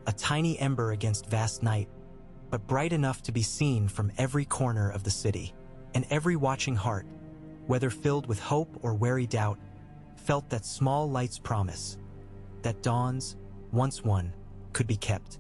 a tiny ember against vast night, but bright enough to be seen from every corner of the city. And every watching heart, whether filled with hope or wary doubt, felt that small light's promise, that dawns, once won, could be kept.